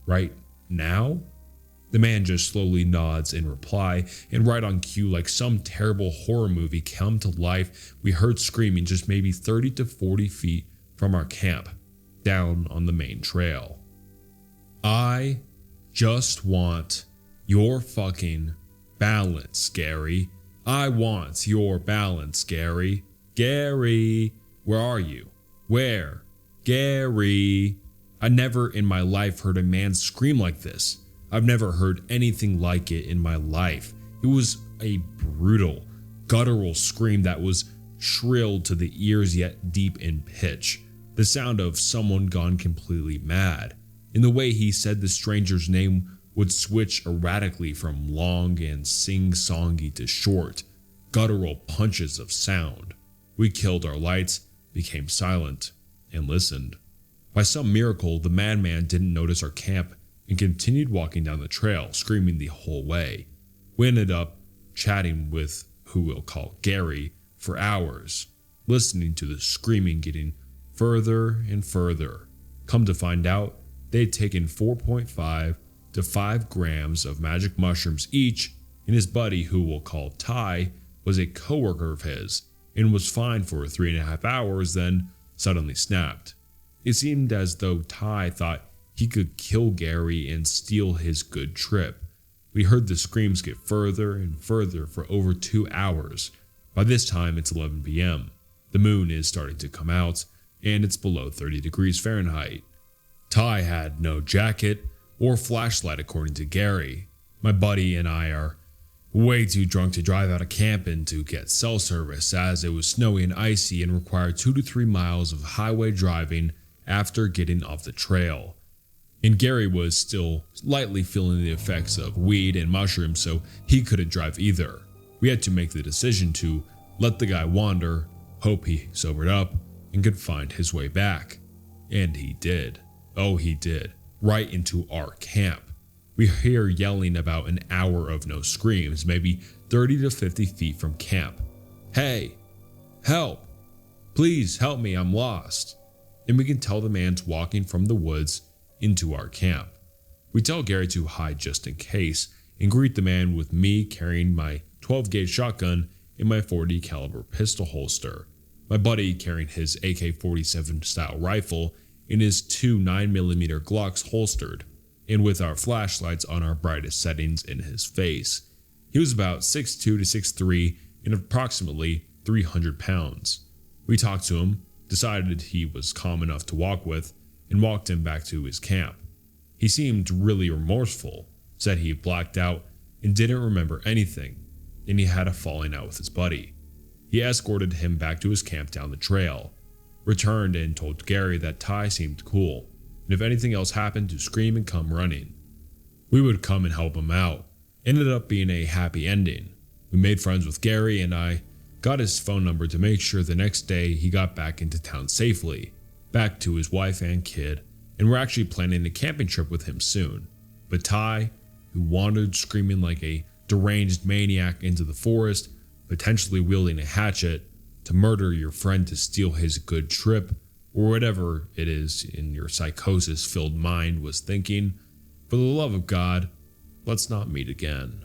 Right now? The man just slowly nods in reply, and right on cue, like some terrible horror movie come to life, we heard screaming just maybe 30 to 40 feet from our camp, down on the main trail. "I just want your fucking balance, Gary. I want your balance, Gary. Gary, where are you? Where? Gary." I never in my life heard a man scream like this. I've never heard anything like it in my life. It was a brutal, guttural scream that was shrilled to the ears yet deep in pitch. The sound of someone gone completely mad. In the way he said the stranger's name would switch erratically from long and sing-songy to short, guttural punches of sound. We killed our lights, became silent, and listened. By some miracle, the madman didn't notice our camp and continued walking down the trail, screaming the whole way. We ended up chatting with who we'll call Gary for hours, listening to the screaming getting further and further. Come to find out, they had taken 4.5 to 5 grams of magic mushrooms each, and his buddy, who we'll call Ty, was a coworker of his and was fine for 3.5 hours, then suddenly snapped. It seemed as though Ty thought he could kill Gary and steal his good trip. We heard the screams get further and further for over 2 hours. By this time, it's 11 p.m. The moon is starting to come out, and it's below 30 degrees Fahrenheit. Ty had no jacket or flashlight according to Gary. My buddy and I are way too drunk to drive out of camp and to get cell service, as it was snowy and icy and required 2 to 3 miles of highway driving after getting off the trail. And Gary was still lightly feeling the effects of weed and mushrooms, so he couldn't drive either. We had to make the decision to let the guy wander, hope he sobered up, and could find his way back. And he did. Oh, he did. Right into our camp. We hear yelling about an hour of no screams, maybe 30 to 50 feet from camp. "Hey, help! Please help me, I'm lost." And we can tell the man's walking from the woods into our camp. We tell Gary to hide just in case and greet the man with me carrying my 12-gauge shotgun and my 40 caliber pistol holster, my buddy carrying his AK-47 style rifle and his two 9mm Glocks holstered, and with our flashlights on our brightest settings in his face. He was about 6'2 to 6'3 and approximately 300 pounds. We talked to him, decided he was calm enough to walk with, and walked him back to his camp. He seemed really remorseful, said he blacked out and didn't remember anything, and he had a falling out with his buddy. He escorted him back to his camp down the trail, returned and told Gary that Ty seemed cool, and if anything else happened to scream and come running. We would come and help him out. Ended up being a happy ending. We made friends with Gary and I got his phone number to make sure the next day he got back into town safely, back to his wife and kid, and we're actually planning a camping trip with him soon. But Ty, who wandered screaming like a deranged maniac into the forest, potentially wielding a hatchet to murder your friend to steal his good trip, or whatever it is in your psychosis-filled mind was thinking, for the love of God, let's not meet again.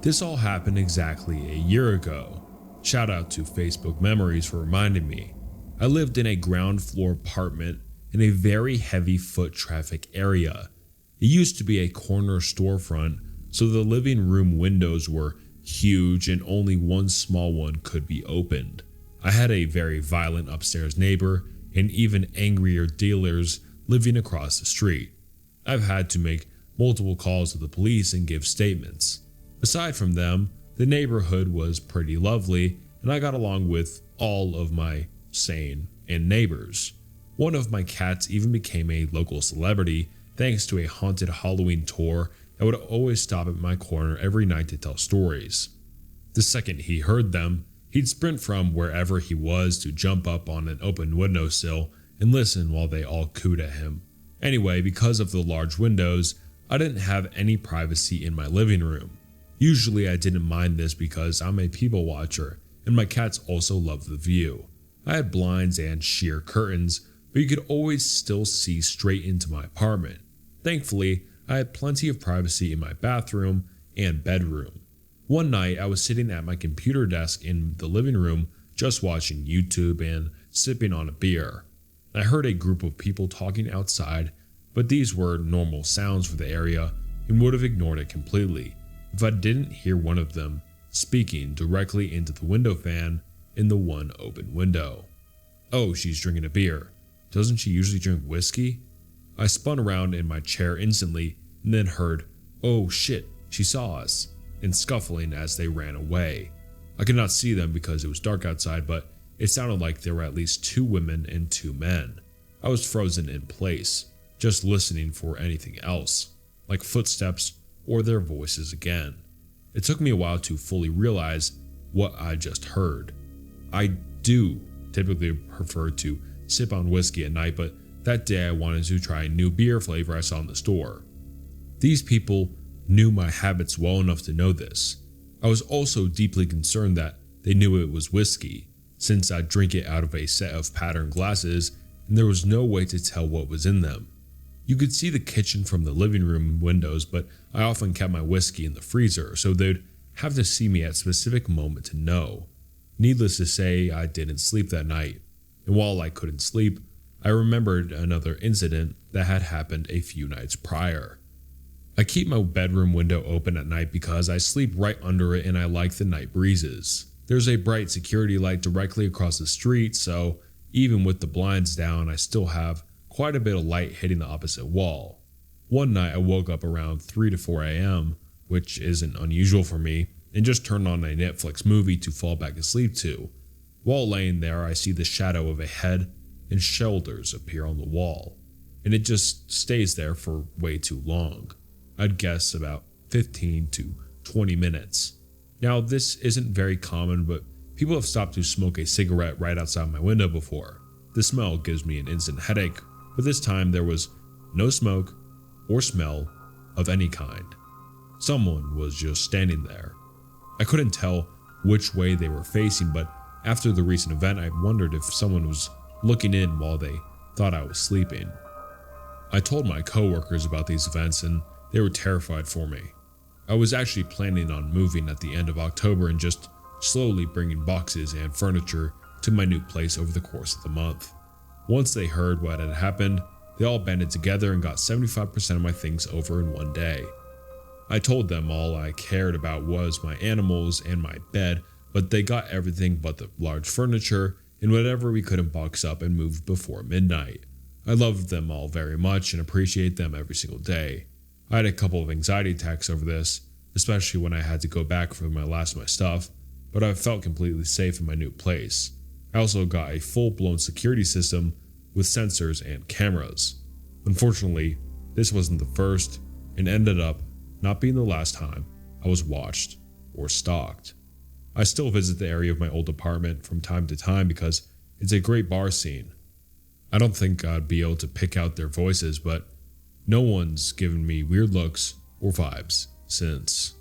This all happened exactly a year ago. Shout out to Facebook Memories for reminding me. I lived in a ground floor apartment in a very heavy foot traffic area. It used to be a corner storefront, so the living room windows were huge and only one small one could be opened. I had a very violent upstairs neighbor and even angrier dealers living across the street. I've had to make multiple calls to the police and give statements. Aside from them, the neighborhood was pretty lovely and I got along with all of my sane and neighbors. One of my cats even became a local celebrity thanks to a haunted Halloween tour that would always stop at my corner every night to tell stories. The second he heard them, he'd sprint from wherever he was to jump up on an open windowsill and listen while they all cooed at him. Anyway, because of the large windows, I didn't have any privacy in my living room. Usually I didn't mind this because I'm a people watcher and my cats also love the view. I had blinds and sheer curtains, but you could always still see straight into my apartment. Thankfully, I had plenty of privacy in my bathroom and bedroom. One night I was sitting at my computer desk in the living room just watching YouTube and sipping on a beer. I heard a group of people talking outside, but these were normal sounds for the area and would have ignored it completely if I didn't hear one of them speaking directly into the window fan in the one open window. "Oh, she's drinking a beer. Doesn't she usually drink whiskey?" I spun around in my chair instantly and then heard, "Oh shit, she saw us," and scuffling as they ran away. I could not see them because it was dark outside, but it sounded like there were at least 2 women and 2 men. I was frozen in place, just listening for anything else, like footsteps or their voices again. It took me a while to fully realize what I just heard. I do typically prefer to sip on whiskey at night, but that day I wanted to try a new beer flavor I saw in the store. These people knew my habits well enough to know this. I was also deeply concerned that they knew it was whiskey, since I drink it out of a set of patterned glasses and there was no way to tell what was in them. You could see the kitchen from the living room windows, but I often kept my whiskey in the freezer, so they'd have to see me at a specific moment to know. Needless to say, I didn't sleep that night, and while I couldn't sleep, I remembered another incident that had happened a few nights prior. I keep my bedroom window open at night because I sleep right under it and I like the night breezes. There's a bright security light directly across the street, so even with the blinds down, I still have quite a bit of light hitting the opposite wall. One night I woke up around 3 to 4 a.m., which isn't unusual for me, and just turned on a Netflix movie to fall back asleep to. While laying there, I see the shadow of a head and shoulders appear on the wall, and it just stays there for way too long. I'd guess about 15 to 20 minutes. Now, this isn't very common, but people have stopped to smoke a cigarette right outside my window before. The smell gives me an instant headache, but this time there was no smoke or smell of any kind. Someone was just standing there. I couldn't tell which way they were facing, but after the recent event, I wondered if someone was looking in while they thought I was sleeping. I told my coworkers about these events and they were terrified for me. I was actually planning on moving at the end of October and just slowly bringing boxes and furniture to my new place over the course of the month. Once they heard what had happened, they all banded together and got 75% of my things over in one day. I told them all I cared about was my animals and my bed, but they got everything but the large furniture and whatever we couldn't box up and move before midnight. I love them all very much and appreciate them every single day. I had a couple of anxiety attacks over this, especially when I had to go back for my last of my stuff, but I felt completely safe in my new place. I also got a full-blown security system with sensors and cameras. Unfortunately, this wasn't the first and ended up not being the last time I was watched or stalked. I still visit the area of my old apartment from time to time because it's a great bar scene. I don't think I'd be able to pick out their voices, but no one's given me weird looks or vibes since.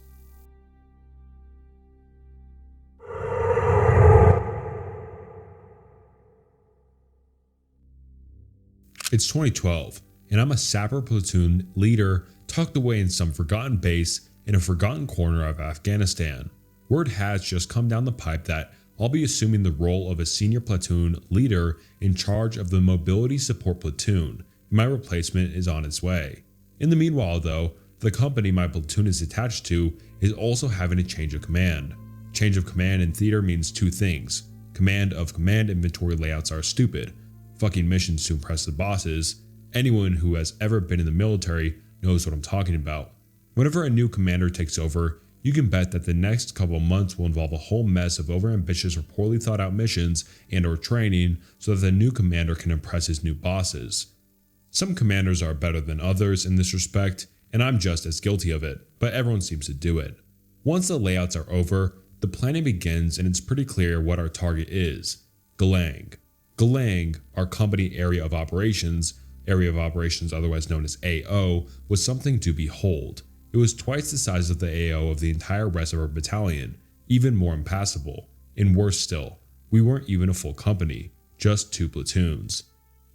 It's 2012, and I'm a sapper platoon leader tucked away in some forgotten base in a forgotten corner of Afghanistan. Word has just come down the pipe that I'll be assuming the role of a senior platoon leader in charge of the mobility support platoon, and my replacement is on its way. In the meanwhile though, the company my platoon is attached to is also having a change of command. Change of command in theater means two things. Command of command inventory layouts are stupid. Fucking missions to impress the bosses. Anyone who has ever been in the military knows what I'm talking about. Whenever a new commander takes over, you can bet that the next couple of months will involve a whole mess of overambitious or poorly thought out missions and or training so that the new commander can impress his new bosses. Some commanders are better than others in this respect, and I'm just as guilty of it, but everyone seems to do it. Once the layouts are over, the planning begins and it's pretty clear what our target is: Galang. Galang, our company area of operations otherwise known as AO, was something to behold. It was twice the size of the AO of the entire rest of our battalion, even more impassable. And worse still, we weren't even a full company, just 2 platoons.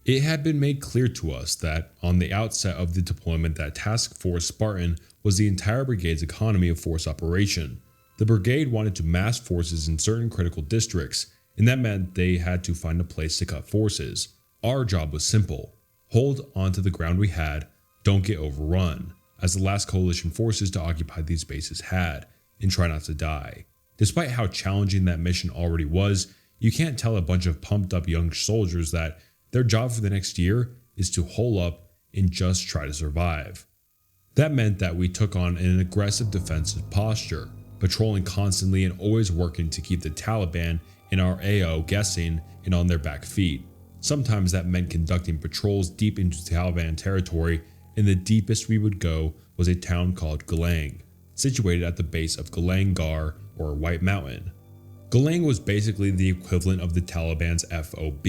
It had been made clear to us that on the outset of the deployment that Task Force Spartan was the entire brigade's economy of force operation. The brigade wanted to mass forces in certain critical districts, and that meant they had to find a place to cut forces. Our job was simple: hold onto the ground we had, don't get overrun, as the last coalition forces to occupy these bases had, and try not to die. Despite how challenging that mission already was, you can't tell a bunch of pumped up young soldiers that their job for the next year is to hole up and just try to survive. That meant that we took on an aggressive defensive posture, patrolling constantly and always working to keep the Taliban in our AO guessing and on their back feet. Sometimes that meant conducting patrols deep into Taliban territory, and the deepest we would go was a town called Galang, situated at the base of Galang Gar, or White Mountain. Galang was basically the equivalent of the Taliban's FOB.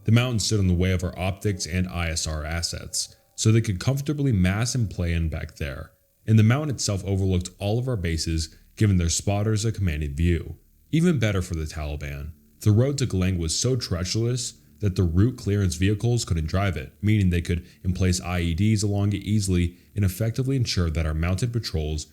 The mountain stood in the way of our optics and ISR assets, so they could comfortably mass and play in back there, and the mountain itself overlooked all of our bases, giving their spotters a commanding view. Even better for the Taliban, the road to Galang was so treacherous that the route clearance vehicles couldn't drive it, meaning they could emplace IEDs along it easily and effectively ensure that our mounted patrols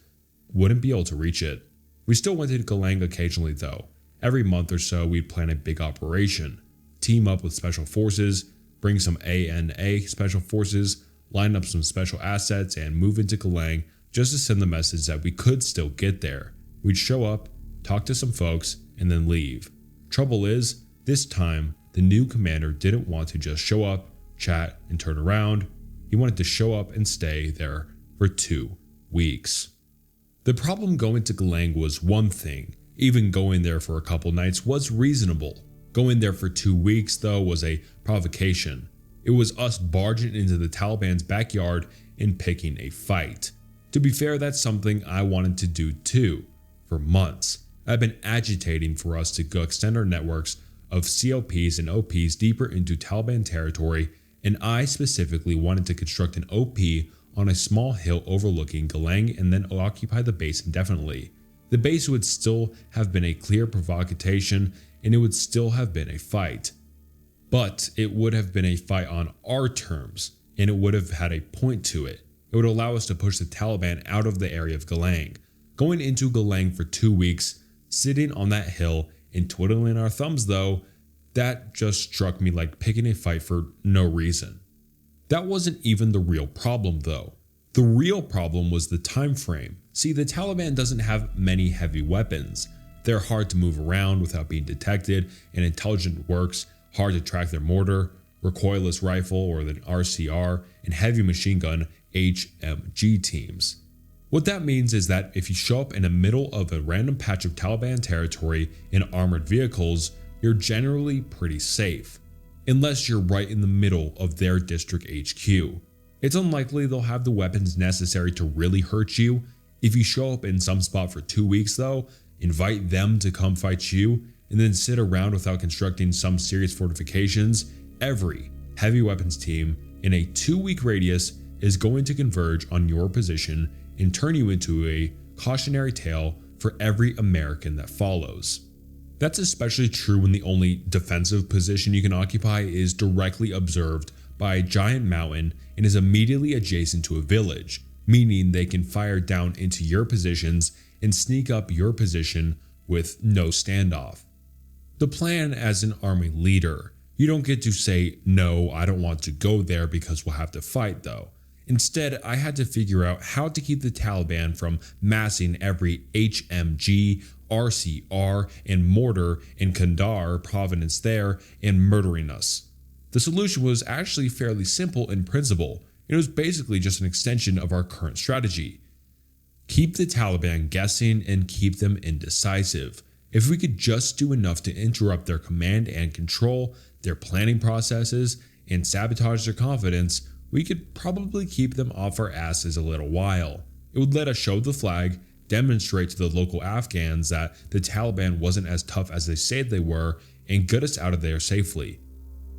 wouldn't be able to reach it. We still went to Galang occasionally though. Every month or so we'd plan a big operation, team up with special forces, bring some ANA special forces, line up some special assets, and move into Galang just to send the message that we could still get there. We'd show up, talk to some folks, and then leave. Trouble is, this time, the new commander didn't want to just show up, chat, and turn around. He wanted to show up and stay there for 2 weeks. The problem going to Galang was one thing. Even going there for a couple nights was reasonable. Going there for 2 weeks though was a provocation. It was us barging into the Taliban's backyard and picking a fight. To be fair, that's something I wanted to do too. For months, I've been agitating for us to go extend our networks of CLPs and OPs deeper into Taliban territory, and I specifically wanted to construct an OP on a small hill overlooking Galang and then occupy the base indefinitely. The base would still have been a clear provocation, and it would still have been a fight. But it would have been a fight on our terms, and it would have had a point to it. It would allow us to push the Taliban out of the area of Galang. Going into Galang for 2 weeks, sitting on that hill and twiddling our thumbs though, that just struck me like picking a fight for no reason. That wasn't even the real problem though. The real problem was the time frame. See, the Taliban doesn't have many heavy weapons. They're hard to move around without being detected, and intelligent works, hard to track their mortar, recoilless rifle or the RCR, and heavy machine gun HMG teams. What that means is that if you show up in the middle of a random patch of Taliban territory in armored vehicles, you're generally pretty safe, unless you're right in the middle of their district HQ. It's unlikely they'll have the weapons necessary to really hurt you. If you show up in some spot for 2 weeks though, invite them to come fight you, and then sit around without constructing some serious fortifications, every heavy weapons team in a 2-week radius is going to converge on your position and turn you into a cautionary tale for every American that follows. That's especially true when the only defensive position you can occupy is directly observed by a giant mountain and is immediately adjacent to a village, meaning they can fire down into your positions and sneak up your position with no standoff. The plan as an army leader, you don't get to say, no, I don't want to go there because we'll have to fight though. Instead, I had to figure out how to keep the Taliban from massing every HMG, RCR, and mortar in Kandahar province there and murdering us. The solution was actually fairly simple in principle. It was basically just an extension of our current strategy. Keep the Taliban guessing and keep them indecisive. If we could just do enough to interrupt their command and control, their planning processes, and sabotage their confidence, we could probably keep them off our asses a little while. It would let us show the flag, demonstrate to the local Afghans that the Taliban wasn't as tough as they said they were, and get us out of there safely.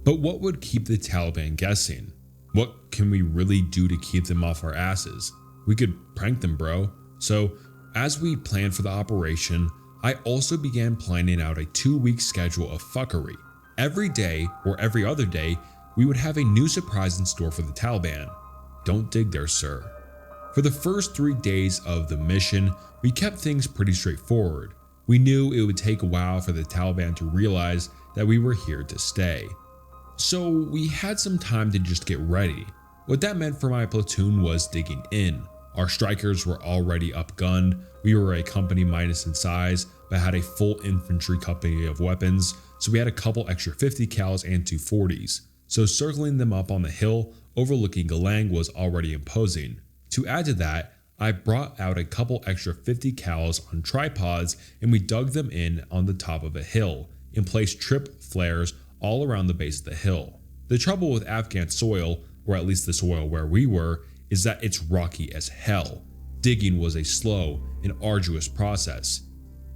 But what would keep the Taliban guessing? What can we really do to keep them off our asses? We could prank them, bro. So, as we planned for the operation, I also began planning out a 2-week schedule of fuckery. Every day, or every other day, we would have a new surprise in store for the Taliban. Don't dig there, sir. For the first 3 days of the mission, we kept things pretty straightforward. We knew it would take a while for the Taliban to realize that we were here to stay. So we had some time to just get ready. What that meant for my platoon was digging in. Our strikers were already upgunned. We were a company minus in size, but had a full infantry company of weapons, so we had a couple extra 50 cals and 240s. So circling them up on the hill overlooking Galang was already imposing. To add to that, I brought out a couple extra 50 cals on tripods and we dug them in on the top of a hill and placed trip flares all around the base of the hill. The trouble with Afghan soil, or at least the soil where we were, is that it's rocky as hell. Digging was a slow and arduous process.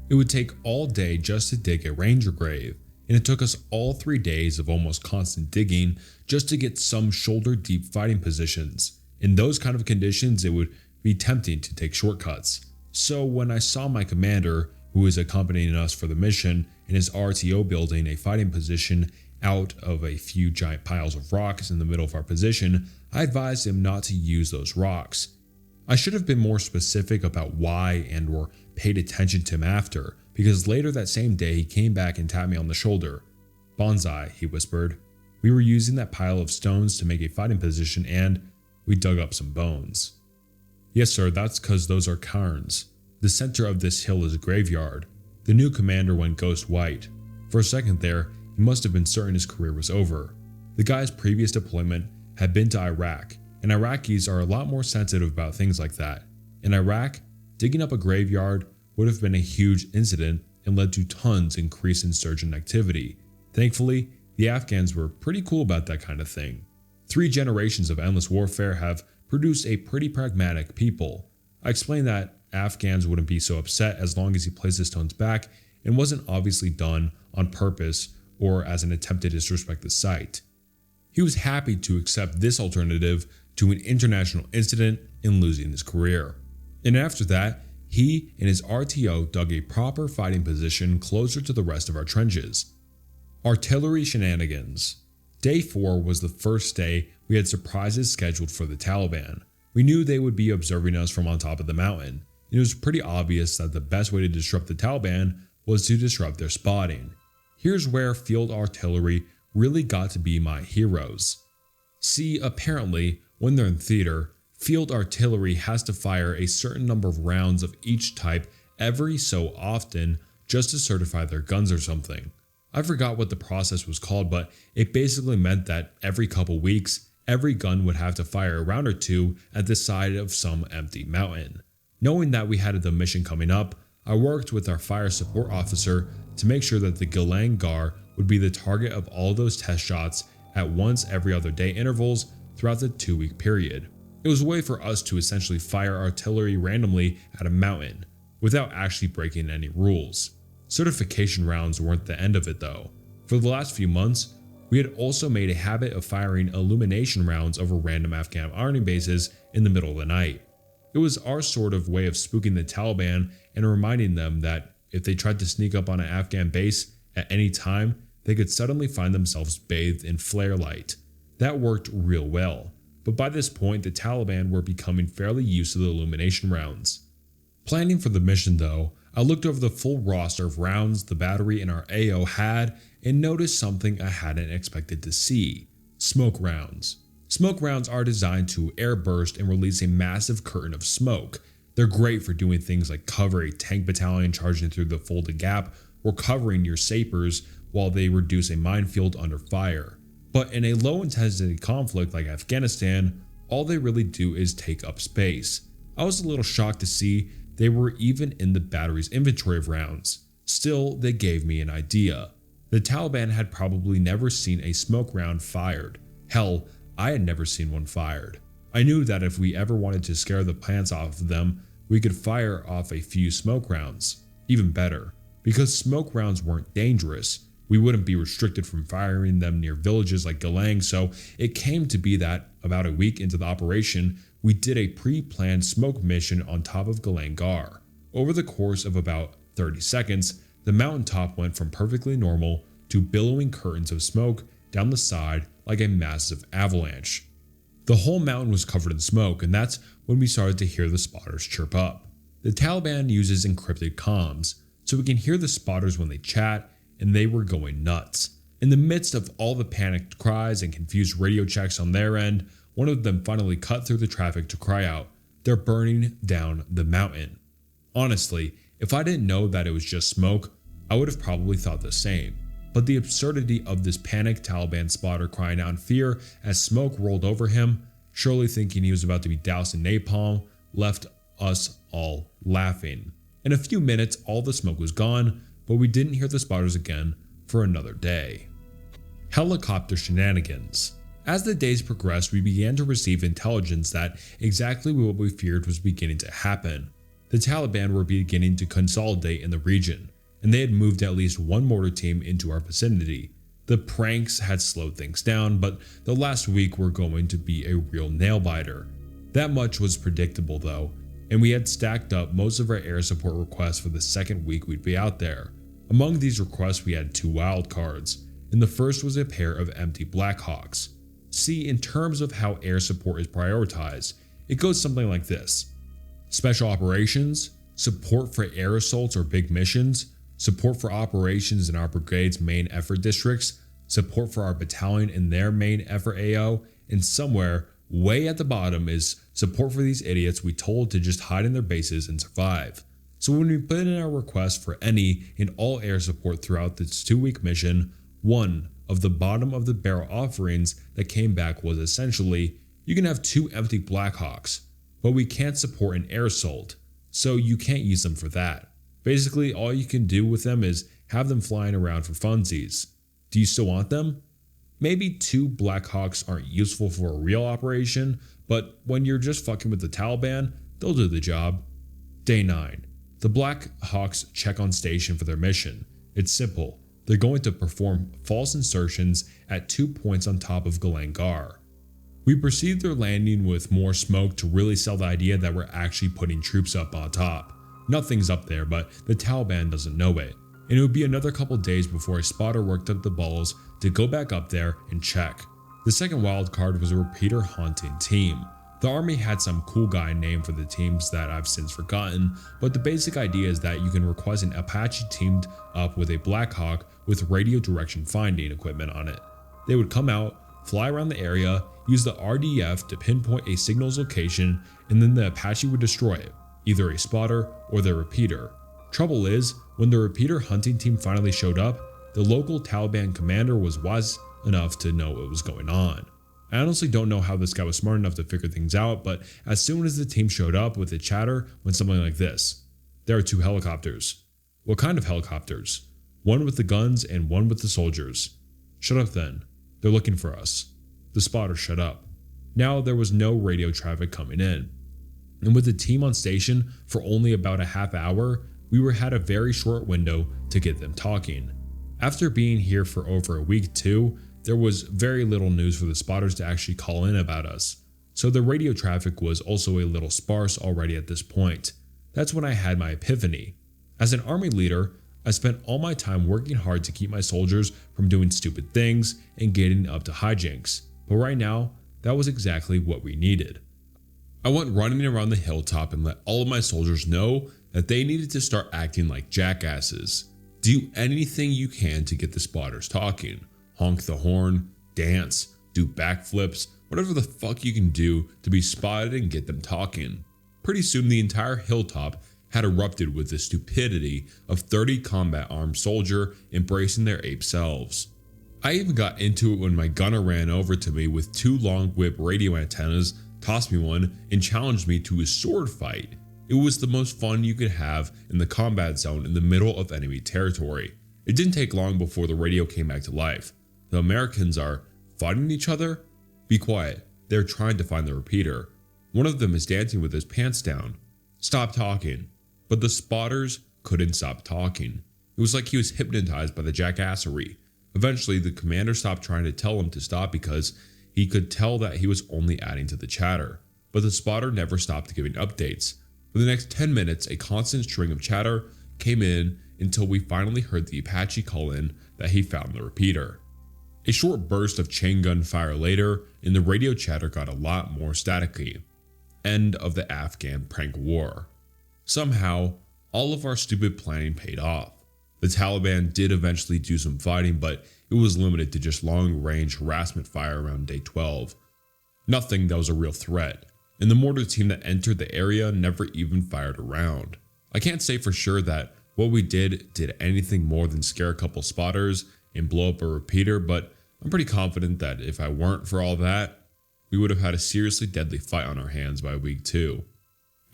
It would take all day just to dig a ranger grave, and it took us all 3 days of almost constant digging just to get some shoulder deep fighting positions. In those kind of conditions, it would be tempting to take shortcuts. So when I saw my commander, who was accompanying us for the mission, in his RTO building a fighting position out of a few giant piles of rocks in the middle of our position, I advised him not to use those rocks. I should have been more specific about why and or paid attention to him after, because later that same day he came back and tapped me on the shoulder. "Bonsai," he whispered. "We were using that pile of stones to make a fighting position and we dug up some bones." "Yes sir, that's cause those are cairns. The center of this hill is a graveyard." The new commander went ghost white. For a second there, he must have been certain his career was over. The guy's previous deployment had been to Iraq, and Iraqis are a lot more sensitive about things like that. In Iraq, digging up a graveyard would have been a huge incident and led to tons increased insurgent activity. Thankfully, the Afghans were pretty cool about that kind of thing. 3 generations of endless warfare have produced a pretty pragmatic people. I explained that Afghans wouldn't be so upset as long as he placed the stones back and wasn't obviously done on purpose or as an attempt to disrespect the site. He was happy to accept this alternative to an international incident and losing his career. And after that, he and his RTO dug a proper fighting position closer to the rest of our trenches. Artillery shenanigans. Day 4 was the first day we had surprises scheduled for the Taliban. We knew they would be observing us from on top of the mountain. It was pretty obvious that the best way to disrupt the Taliban was to disrupt their spotting. Here's where field artillery really got to be my heroes. See, apparently, when they're in theater, field artillery has to fire a certain number of rounds of each type every so often just to certify their guns or something. I forgot what the process was called, but it basically meant that every couple weeks, every gun would have to fire a round or two at the side of some empty mountain. Knowing that we had the mission coming up, I worked with our fire support officer to make sure that the Galang Gar would be the target of all those test shots at once every other day intervals throughout the 2-week period. It was a way for us to essentially fire artillery randomly at a mountain, without actually breaking any rules. Certification rounds weren't the end of it though. For the last few months, we had also made a habit of firing illumination rounds over random Afghan army bases in the middle of the night. It was our sort of way of spooking the Taliban and reminding them that if they tried to sneak up on an Afghan base at any time, they could suddenly find themselves bathed in flare light. That worked real well, but by this point the Taliban were becoming fairly used to the illumination rounds. Planning for the mission though, I looked over the full roster of rounds the battery and our AO had and noticed something I hadn't expected to see: smoke rounds. Smoke rounds are designed to airburst and release a massive curtain of smoke. They're great for doing things like cover a tank battalion charging through the folded gap or covering your sapers while they reduce a minefield under fire. But in a low intensity conflict like Afghanistan, all they really do is take up space. I was a little shocked to see they were even in the battery's inventory of rounds. Still, they gave me an idea. The Taliban had probably never seen a smoke round fired. Hell, I had never seen one fired. I knew that if we ever wanted to scare the pants off of them, we could fire off a few smoke rounds. Even better, because smoke rounds weren't dangerous, we wouldn't be restricted from firing them near villages like Galang, so it came to be that about a week into the operation, we did a pre-planned smoke mission on top of Galang Gar. Over the course of about 30 seconds, the mountaintop went from perfectly normal to billowing curtains of smoke down the side like a massive avalanche. The whole mountain was covered in smoke, and that's when we started to hear the spotters chirp up. The Taliban uses encrypted comms, so we can hear the spotters when they chat, and they were going nuts. In the midst of all the panicked cries and confused radio checks on their end, one of them finally cut through the traffic to cry out, "They're burning down the mountain." Honestly, if I didn't know that it was just smoke, I would have probably thought the same. But the absurdity of this panicked Taliban spotter crying out in fear as smoke rolled over him, surely thinking he was about to be doused in napalm, left us all laughing. In a few minutes, all the smoke was gone, but we didn't hear the spotters again for another day. Helicopter shenanigans. As the days progressed, we began to receive intelligence that exactly what we feared was beginning to happen. The Taliban were beginning to consolidate in the region, and they had moved at least one mortar team into our vicinity. The pranks had slowed things down, but the last week were going to be a real nail-biter. That much was predictable though, and we had stacked up most of our air support requests for the second week we'd be out there. Among these requests we had 2 wild cards, and the first was a pair of empty Blackhawks. See, in terms of how air support is prioritized, it goes something like this: Special operations, support for air assaults or big missions, support for operations in our brigade's main effort districts, support for our battalion in their main effort AO, and somewhere way at the bottom is support for these idiots we told to just hide in their bases and survive. So when we put in our request for any and all air support throughout this 2-week mission, one of the bottom of the barrel offerings that came back was essentially, you can have 2 empty Blackhawks, but we can't support an air assault, so you can't use them for that. Basically, all you can do with them is have them flying around for funsies. Do you still want them? Maybe 2 Blackhawks aren't useful for a real operation, but when you're just fucking with the Taliban, they'll do the job. Day 9. The Blackhawks check on station for their mission. It's simple. The They're going to perform false insertions at 2 points on top of Galangar. We perceive their landing with more smoke to really sell the idea that we're actually putting troops up on top. Nothing's up there, but the Taliban doesn't know it, and it would be another couple days before a spotter worked up the balls to go back up there and check. The second wild card was a repeater hunting team. The army had some cool guy name for the teams that I've since forgotten, but the basic idea is that you can request an Apache teamed up with a Black Hawk with radio direction finding equipment on it. They would come out, fly around the area, use the RDF to pinpoint a signal's location, and then the Apache would destroy it, either a spotter or the repeater. Trouble is, when the repeater hunting team finally showed up, the local Taliban commander was wise enough to know what was going on. I honestly don't know how this guy was smart enough to figure things out, but as soon as the team showed up with a chatter went something like this. There are 2 helicopters. What kind of helicopters? One with the guns and one with the soldiers. Shut up then. They're looking for us. The spotter shut up. Now there was no radio traffic coming in. And with the team on station for only about a half hour, we had a very short window to get them talking. After being here for over a week too, there was very little news for the spotters to actually call in about us, so the radio traffic was also a little sparse already at this point. That's when I had my epiphany. As an army leader, I spent all my time working hard to keep my soldiers from doing stupid things and getting up to hijinks, but right now, that was exactly what we needed. I went running around the hilltop and let all of my soldiers know that they needed to start acting like jackasses. Do anything you can to get the spotters talking. Honk the horn, dance, do backflips, whatever the fuck you can do to be spotted and get them talking. Pretty soon the entire hilltop had erupted with the stupidity of 30 combat armed soldiers embracing their ape selves. I even got into it when my gunner ran over to me with 2 long whip radio antennas, tossed me one, and challenged me to a sword fight. It was the most fun you could have in the combat zone in the middle of enemy territory. It didn't take long before the radio came back to life. The Americans are fighting each other? Be quiet, they're trying to find the repeater. One of them is dancing with his pants down. Stop talking. But the spotters couldn't stop talking. It was like he was hypnotized by the jackassery. Eventually, the commander stopped trying to tell him to stop because he could tell that he was only adding to the chatter. But the spotter never stopped giving updates. For the next 10 minutes, a constant string of chatter came in until we finally heard the Apache call in that he found the repeater. A short burst of chain gun fire later, and the radio chatter got a lot more staticky. End of the Afghan prank war. Somehow, all of our stupid planning paid off. The Taliban did eventually do some fighting, but it was limited to just long-range harassment fire around day 12. Nothing that was a real threat, and the mortar team that entered the area never even fired a round. I can't say for sure that what we did anything more than scare a couple spotters and blow up a repeater, but I'm pretty confident that if I weren't for all that, we would have had a seriously deadly fight on our hands by week 2.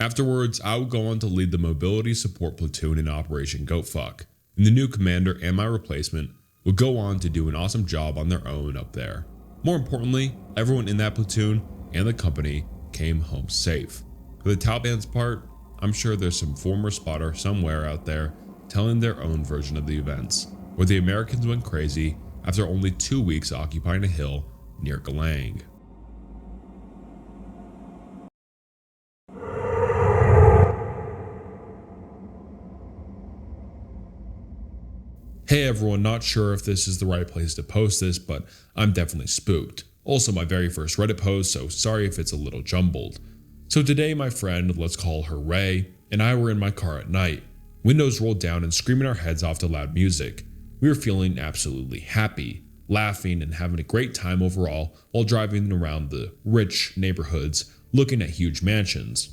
Afterwards, I would go on to lead the mobility support platoon in Operation Goatfuck, and the new commander and my replacement would go on to do an awesome job on their own up there. More importantly, everyone in that platoon and the company came home safe. For the Taliban's part, I'm sure there's some former spotter somewhere out there telling their own version of the events, where the Americans went crazy after only 2 weeks occupying a hill near Galang. Hey everyone, not sure if this is the right place to post this, but I'm definitely spooked. Also my very first Reddit post, so sorry if it's a little jumbled. So today my friend, let's call her Ray, and I were in my car at night, windows rolled down and screaming our heads off to loud music. We were feeling absolutely happy, laughing and having a great time overall while driving around the rich neighborhoods looking at huge mansions.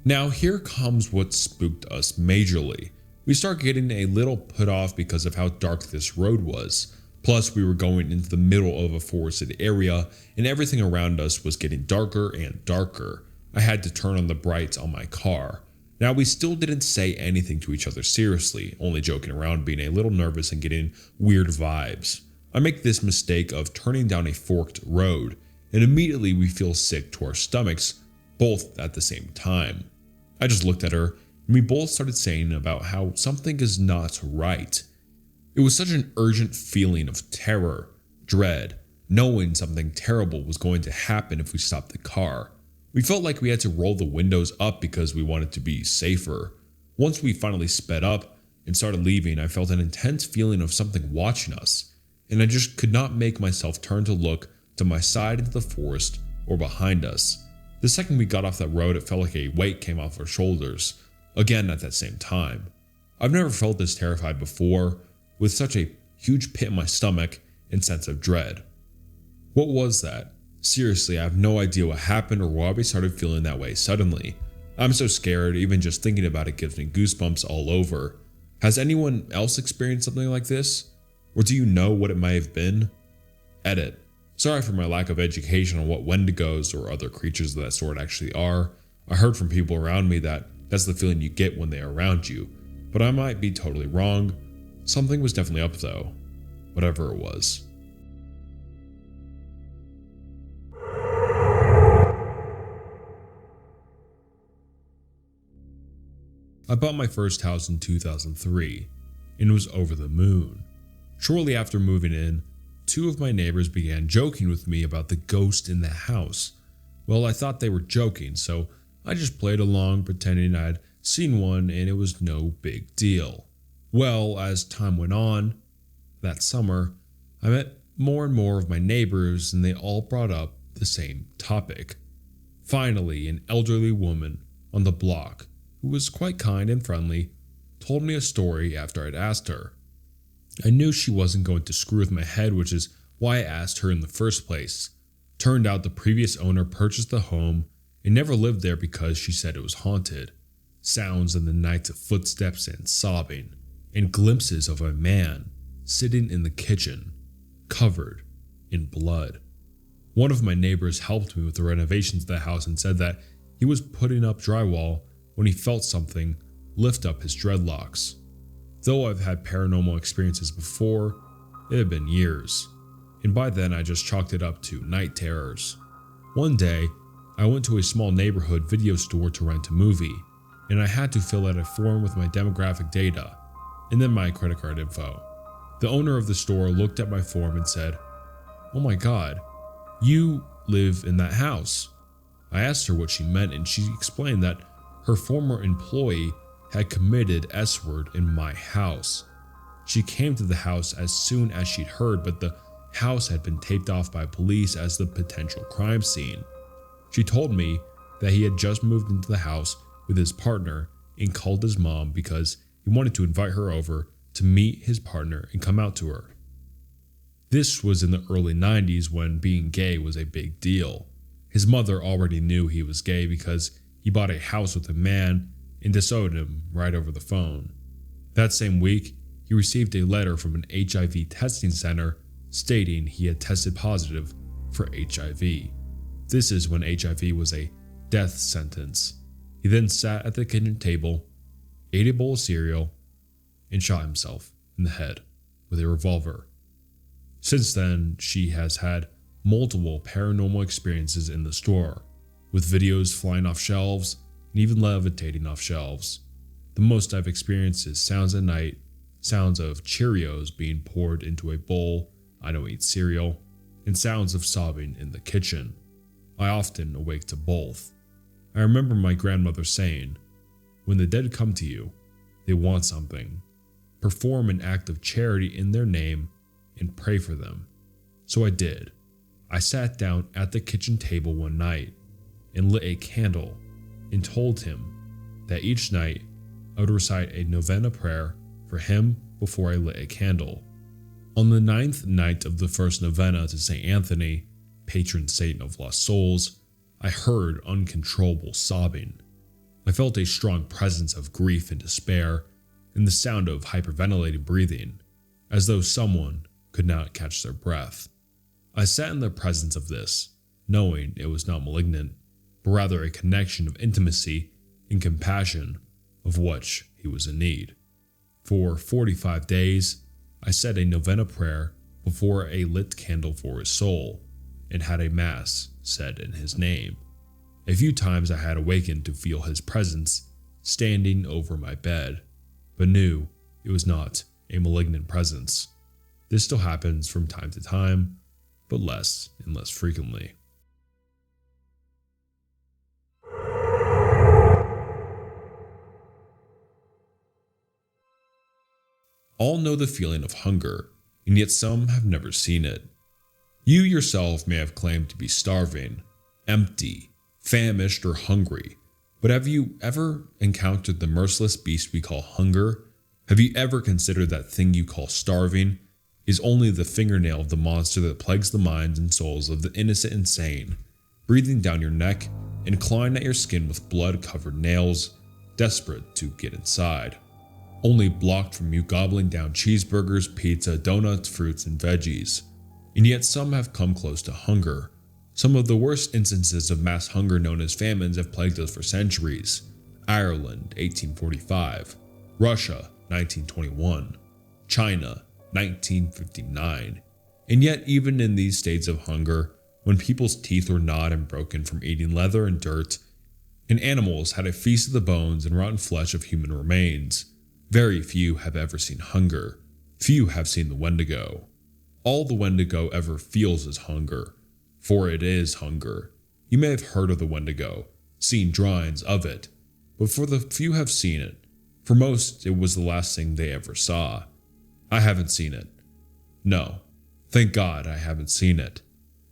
Now here comes what spooked us majorly. We start getting a little put off because of how dark this road was. Plus we were going into the middle of a forested area and everything around us was getting darker and darker. I had to turn on the brights on my car. Now we still didn't say anything to each other seriously, only joking around, being a little nervous and getting weird vibes. I make this mistake of turning down a forked road, and immediately we feel sick to our stomachs, both at the same time. I just looked at her, and we both started saying about how something is not right. It was such an urgent feeling of terror, dread, knowing something terrible was going to happen if we stopped the car. We felt like we had to roll the windows up because we wanted to be safer. Once we finally sped up and started leaving, I felt an intense feeling of something watching us, and I just could not make myself turn to look to my side into the forest or behind us. The second we got off that road, it felt like a weight came off our shoulders, again at that same time. I've never felt this terrified before, with such a huge pit in my stomach and sense of dread. What was that? Seriously, I have no idea what happened or why we started feeling that way suddenly. I'm so scared, even just thinking about it gives me goosebumps all over. Has anyone else experienced something like this? Or do you know what it might have been? Edit. Sorry for my lack of education on what Wendigos or other creatures of that sort actually are. I heard from people around me that that's the feeling you get when they are around you, but I might be totally wrong. Something was definitely up though, whatever it was. I bought my first house in 2003 and was over the moon. Shortly after moving in, two of my neighbors began joking with me about the ghost in the house. Well, I thought they were joking, so I just played along pretending I'd seen one and it was no big deal. Well, as time went on, that summer, I met more and more of my neighbors and they all brought up the same topic. Finally, an elderly woman on the block, who was quite kind and friendly, told me a story after I'd asked her. I knew she wasn't going to screw with my head, which is why I asked her in the first place. Turned out the previous owner purchased the home and never lived there because she said it was haunted. Sounds in the night of footsteps and sobbing, and glimpses of a man sitting in the kitchen, covered in blood. One of my neighbors helped me with the renovations of the house and said that he was putting up drywall when he felt something lift up his dreadlocks. Though I've had paranormal experiences before, it had been years, and by then I just chalked it up to night terrors. One day, I went to a small neighborhood video store to rent a movie, and I had to fill out a form with my demographic data, and then my credit card info. The owner of the store looked at my form and said, "Oh my god, you live in that house." I asked her what she meant and she explained that her former employee had committed S-word in my house. She came to the house as soon as she'd heard, but the house had been taped off by police as the potential crime scene. She told me that he had just moved into the house with his partner and called his mom because he wanted to invite her over to meet his partner and come out to her. This was in the early 90s when being gay was a big deal. His mother already knew he was gay because he bought a house with a man and disowned him right over the phone. That same week, he received a letter from an HIV testing center stating he had tested positive for HIV. This is when HIV was a death sentence. He then sat at the kitchen table, ate a bowl of cereal, and shot himself in the head with a revolver. Since then, she has had multiple paranormal experiences in the store, with videos flying off shelves and even levitating off shelves. The most I've experienced is sounds at night, sounds of Cheerios being poured into a bowl I don't eat cereal, and sounds of sobbing in the kitchen. I often awake to both. I remember my grandmother saying, "When the dead come to you, they want something. Perform an act of charity in their name and pray for them." So I did. I sat down at the kitchen table one night and lit a candle and told him that each night I would recite a novena prayer for him before I lit a candle. On the 9th night of the first novena to St. Anthony, patron saint of lost souls, I heard uncontrollable sobbing. I felt a strong presence of grief and despair, and the sound of hyperventilated breathing, as though someone could not catch their breath. I sat in the presence of this, knowing it was not malignant, but rather a connection of intimacy and compassion of which he was in need. For 45 days, I said a novena prayer before a lit candle for his soul, and had a mass said in his name. A few times I had awakened to feel his presence standing over my bed, but knew it was not a malignant presence. This still happens from time to time, but less and less frequently. All know the feeling of hunger, and yet some have never seen it. You yourself may have claimed to be starving, empty, famished, or hungry, but have you ever encountered the merciless beast we call hunger? Have you ever considered that thing you call starving is only the fingernail of the monster that plagues the minds and souls of the innocent and sane, breathing down your neck and clawing at your skin with blood-covered nails, desperate to get inside? Only blocked from you gobbling down cheeseburgers, pizza, donuts, fruits, and veggies. And yet some have come close to hunger. Some of the worst instances of mass hunger known as famines have plagued us for centuries. Ireland, 1845. Russia, 1921. China, 1959. And yet even in these states of hunger, when people's teeth were gnawed and broken from eating leather and dirt, and animals had a feast of the bones and rotten flesh of human remains, very few have ever seen hunger. Few have seen the Wendigo. All the Wendigo ever feels is hunger, for it is hunger. You may have heard of the Wendigo, seen drawings of it, but for the few have seen it, for most it was the last thing they ever saw. I haven't seen it. No, thank God I haven't seen it.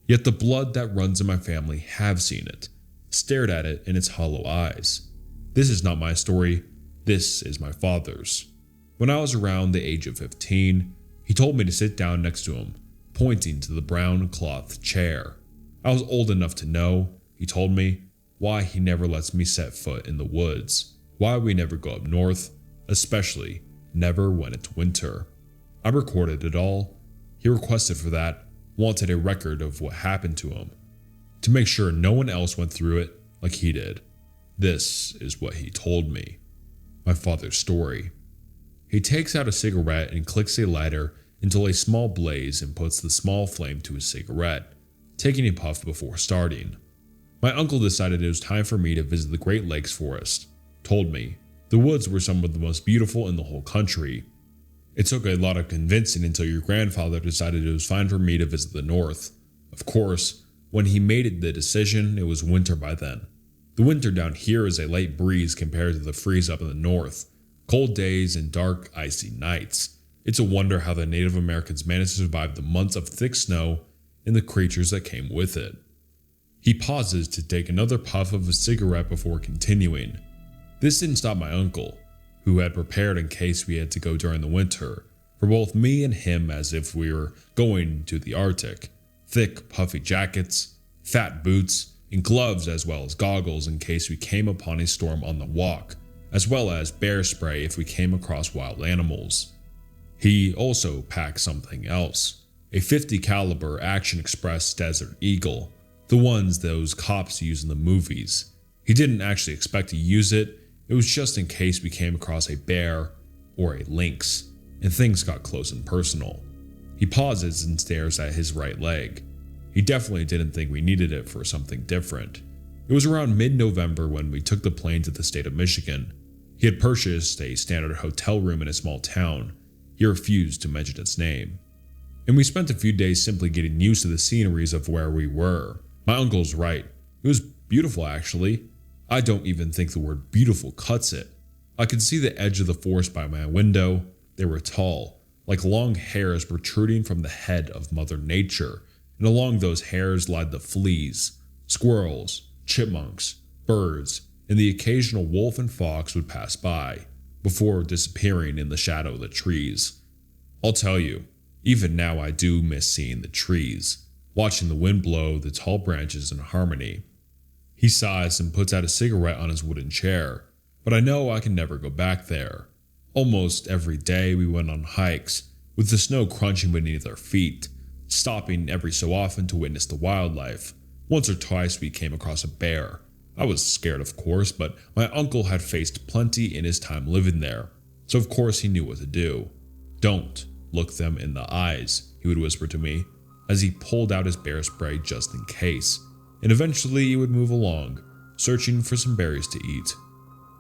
Yet the blood that runs in my family have seen it, stared at it in its hollow eyes. This is not my story. This is my father's. When I was around the age of 15, he told me to sit down next to him, pointing to the brown cloth chair. I was old enough to know, he told me, why he never lets me set foot in the woods, why we never go up north, especially never when it's winter. I recorded it all. He requested for that, wanted a record of what happened to him, to make sure no one else went through it like he did. This is what he told me. My father's story. He takes out a cigarette and clicks a lighter until a small blaze and puts the small flame to his cigarette, taking a puff before starting. My uncle decided it was time for me to visit the Great Lakes forest. Told me the woods were some of the most beautiful in the whole country. It took a lot of convincing until your grandfather decided it was fine for me to visit the north. Of course, when he made the decision, it was winter by then. The winter down here is a light breeze compared to the freeze up in the north. Cold days and dark, icy nights. It's a wonder how the Native Americans managed to survive the months of thick snow and the creatures that came with it. He pauses to take another puff of a cigarette before continuing. This didn't stop my uncle, who had prepared in case we had to go during the winter, for both me and him as if we were going to the Arctic. Thick, puffy jackets, fat boots, and gloves as well as goggles in case we came upon a storm on the walk, as well as bear spray if we came across wild animals. He also packed something else, a .50 caliber Action Express Desert Eagle, the ones those cops use in the movies. He didn't actually expect to use it, it was just in case we came across a bear or a lynx, and things got close and personal. He pauses and stares at his right leg. He definitely didn't think we needed it for something different. It was around mid-November when we took the plane to the state of Michigan. He had purchased a standard hotel room in a small town. He refused to mention its name. And we spent a few days simply getting used to the sceneries of where we were. My uncle's right. It was beautiful actually. I don't even think the word beautiful cuts it. I could see the edge of the forest by my window. They were tall, like long hairs protruding from the head of Mother Nature, and along those hairs lied the fleas, squirrels, chipmunks, birds, and the occasional wolf and fox would pass by, before disappearing in the shadow of the trees. I'll tell you, even now I do miss seeing the trees, watching the wind blow the tall branches in harmony. He sighs and puts out a cigarette on his wooden chair, but I know I can never go back there. Almost every day we went on hikes, with the snow crunching beneath our feet, stopping every so often to witness the wildlife. Once or twice we came across a bear. I was scared of course, but my uncle had faced plenty in his time living there, so of course he knew what to do. "Don't look them in the eyes," he would whisper to me, as he pulled out his bear spray just in case, and eventually he would move along, searching for some berries to eat.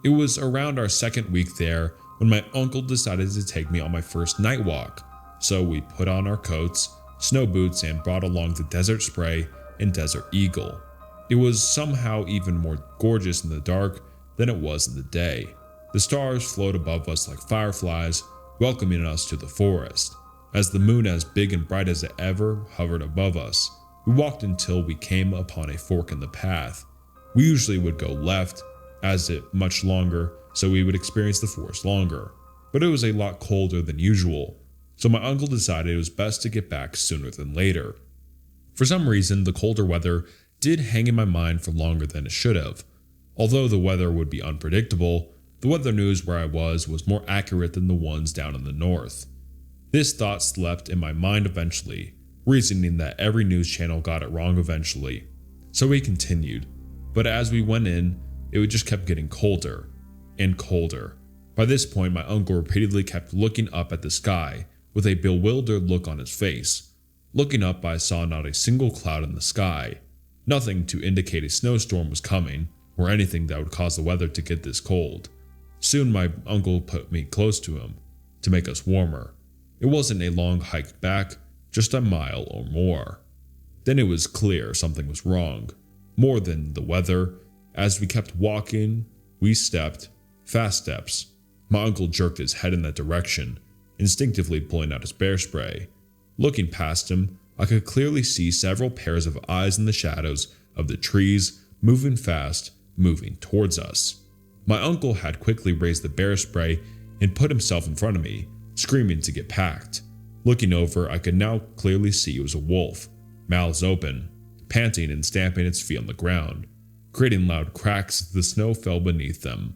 It was around our second week there when my uncle decided to take me on my first night walk. So we put on our coats, snow boots, and brought along the Desert Spray and Desert Eagle. It was somehow even more gorgeous in the dark than it was in the day. The stars float above us like fireflies, welcoming us to the forest. As the moon, as big and bright as it ever, hovered above us, we walked until we came upon a fork in the path. We usually would go left, as it much longer, so we would experience the forest longer. But it was a lot colder than usual, so my uncle decided it was best to get back sooner than later. For some reason, the colder weather did hang in my mind for longer than it should have. Although the weather would be unpredictable, the weather news where I was more accurate than the ones down in the north. This thought slept in my mind eventually, reasoning that every news channel got it wrong eventually. So we continued, but as we went in, it just kept getting colder and colder. By this point, my uncle repeatedly kept looking up at the sky with a bewildered look on his face. Looking up, I saw not a single cloud in the sky, nothing to indicate a snowstorm was coming or anything that would cause the weather to get this cold. Soon my uncle put me close to him to make us warmer. It wasn't a long hike back, just a mile or more. Then it was clear something was wrong, more than the weather. As we kept walking, we stepped, fast steps. My uncle jerked his head in that direction, instinctively pulling out his bear spray. Looking past him, I could clearly see several pairs of eyes in the shadows of the trees, moving fast, moving towards us. My uncle had quickly raised the bear spray and put himself in front of me, screaming to get packed. Looking over, I could now clearly see it was a wolf, mouths open, panting and stamping its feet on the ground, creating loud cracks as the snow fell beneath them.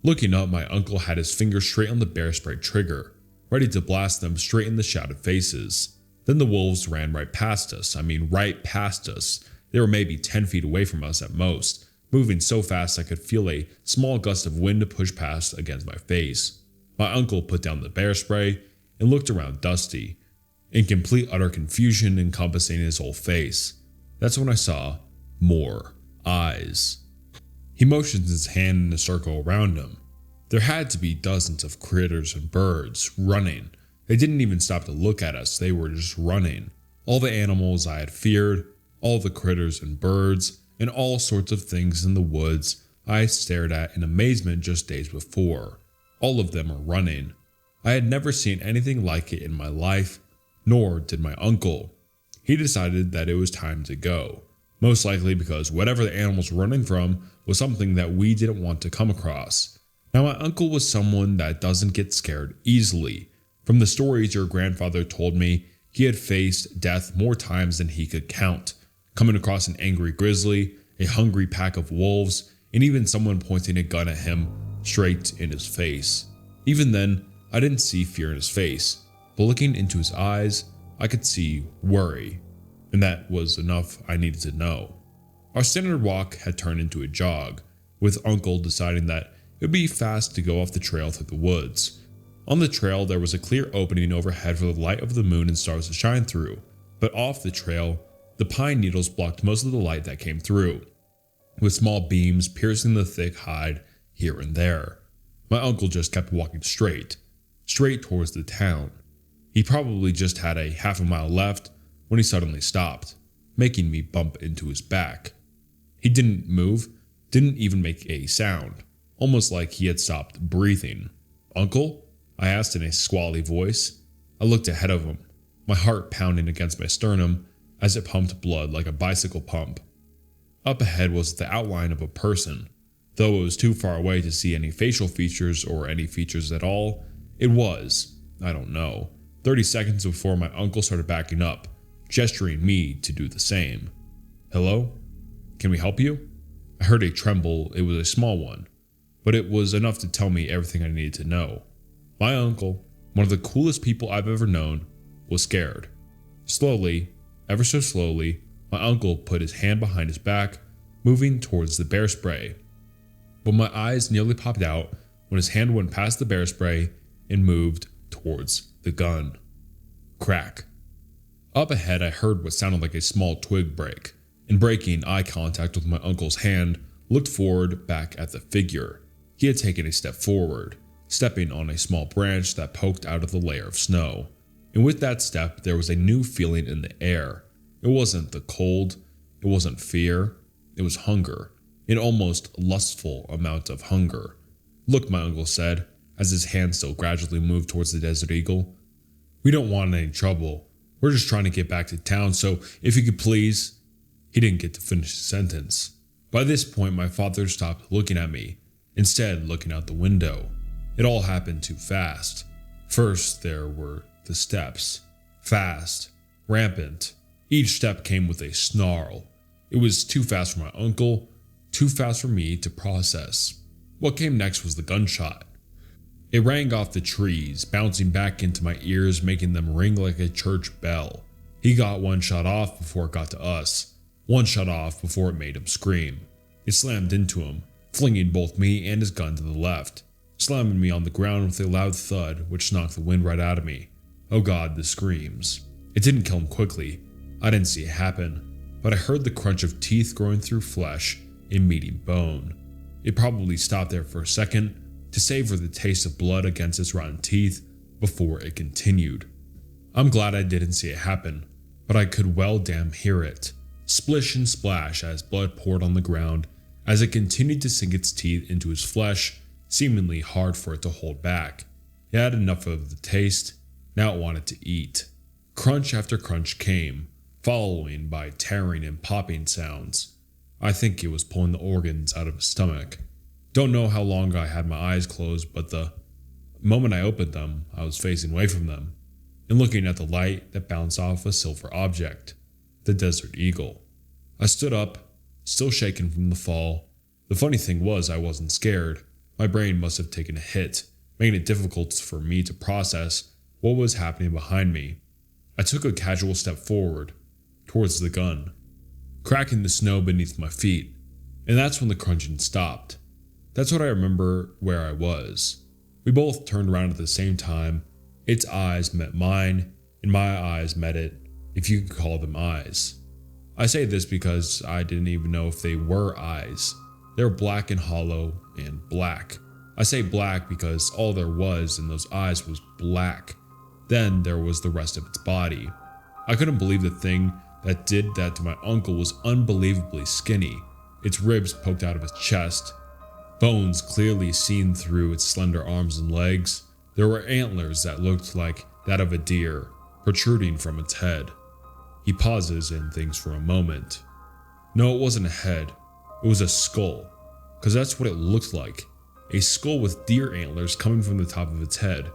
Looking up, my uncle had his finger straight on the bear spray trigger, ready to blast them straight in the shouted faces. Then the wolves ran right past us. Right past us. They were maybe 10 feet away from us at most, moving so fast I could feel a small gust of wind push past against my face. My uncle put down the bear spray and looked around Dusty, in complete utter confusion encompassing his whole face. That's when I saw more eyes. He motioned his hand in a circle around him. There had to be dozens of critters and birds running. They didn't even stop to look at us, they were just running. All the animals I had feared, all the critters and birds, and all sorts of things in the woods I stared at in amazement just days before. All of them are running. I had never seen anything like it in my life, nor did my uncle. He decided that it was time to go, most likely because whatever the animals were running from was something that we didn't want to come across. Now my uncle was someone that doesn't get scared easily. From the stories your grandfather told me, he had faced death more times than he could count, coming across an angry grizzly, a hungry pack of wolves, and even someone pointing a gun at him straight in his face. Even then, I didn't see fear in his face, but looking into his eyes, I could see worry, and that was enough I needed to know. Our standard walk had turned into a jog, with Uncle deciding that it would be fast to go off the trail through the woods. On the trail, there was a clear opening overhead for the light of the moon and stars to shine through, but off the trail, the pine needles blocked most of the light that came through, with small beams piercing the thick hide here and there. My uncle just kept walking straight towards the town. He probably just had a half a mile left when he suddenly stopped, making me bump into his back. He didn't move, didn't even make a sound, almost like he had stopped breathing. "Uncle?" I asked in a squally voice. I looked ahead of him, my heart pounding against my sternum as it pumped blood like a bicycle pump. Up ahead was the outline of a person. Though it was too far away to see any facial features or any features at all, it was, 30 seconds before my uncle started backing up, gesturing me to do the same. "Hello? Can we help you?" I heard a tremble. It was a small one, but it was enough to tell me everything I needed to know. My uncle, one of the coolest people I've ever known, was scared. Slowly, ever so slowly, my uncle put his hand behind his back, moving towards the bear spray. But my eyes nearly popped out when his hand went past the bear spray and moved towards the gun. Crack. Up ahead, I heard what sounded like a small twig break, and breaking eye contact with my uncle's hand, looked forward back at the figure. He had taken a step forward, stepping on a small branch that poked out of the layer of snow. And with that step, there was a new feeling in the air. It wasn't the cold, it wasn't fear, it was hunger, an almost lustful amount of hunger. "Look," my uncle said, as his hand still gradually moved towards the Desert Eagle. "We don't want any trouble. We're just trying to get back to town, so if you could please..." He didn't get to finish the sentence. By this point, my father stopped looking at me, instead looking out the window. It all happened too fast. First, there were the steps. Fast, rampant. Each step came with a snarl. It was too fast for my uncle, too fast for me to process. What came next was the gunshot. It rang off the trees, bouncing back into my ears, making them ring like a church bell. He got one shot off before it got to us. One shot off before it made him scream. It slammed into him, flinging both me and his gun to the left, slamming me on the ground with a loud thud which knocked the wind right out of me. Oh God, the screams. It didn't kill him quickly. I didn't see it happen, but I heard the crunch of teeth growing through flesh and meeting bone. It probably stopped there for a second to savor the taste of blood against its rotten teeth before it continued. I'm glad I didn't see it happen, but I could well damn hear it. Splish and splash as blood poured on the ground as it continued to sink its teeth into his flesh, seemingly hard for it to hold back. It had enough of the taste, now it wanted to eat. Crunch after crunch came, following by tearing and popping sounds. I think it was pulling the organs out of his stomach. Don't know how long I had my eyes closed, but the moment I opened them, I was facing away from them and looking at the light that bounced off a silver object, the Desert Eagle. I stood up, still shaken from the fall. The funny thing was I wasn't scared. My brain must have taken a hit, making it difficult for me to process what was happening behind me. I took a casual step forward, towards the gun, cracking the snow beneath my feet, and that's when the crunching stopped. That's what I remember where I was. We both turned around at the same time. Its eyes met mine, and my eyes met it, if you could call them eyes. I say this because I didn't even know if they were eyes. They were black and hollow and black. I say black because all there was in those eyes was black. Then there was the rest of its body. I couldn't believe the thing that did that to my uncle was unbelievably skinny. Its ribs poked out of his chest, bones clearly seen through its slender arms and legs. There were antlers that looked like that of a deer, protruding from its head. He pauses and thinks for a moment. No, it wasn't a head. It was a skull, because that's what it looked like. A skull with deer antlers coming from the top of its head.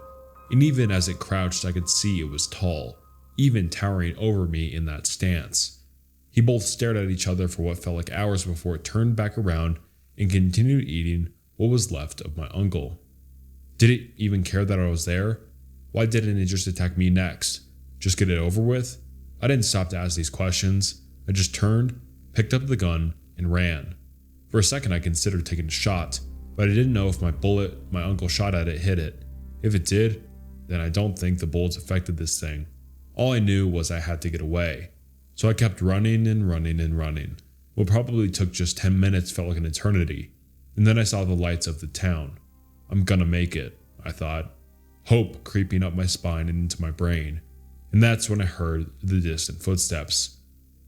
And even as it crouched, I could see it was tall, even towering over me in that stance. He both stared at each other for what felt like hours before it turned back around and continued eating what was left of my uncle. Did it even care that I was there? Why didn't it just attack me next? Just get it over with? I didn't stop to ask these questions. I just turned, picked up the gun, and ran. For a second I considered taking a shot, but I didn't know if my bullet my uncle shot at it hit it. If it did, then I don't think the bullets affected this thing. All I knew was I had to get away. So I kept running and running and running. What probably took just 10 minutes felt like an eternity. And then I saw the lights of the town. I'm gonna make it, I thought. Hope creeping up my spine and into my brain. And that's when I heard the distant footsteps.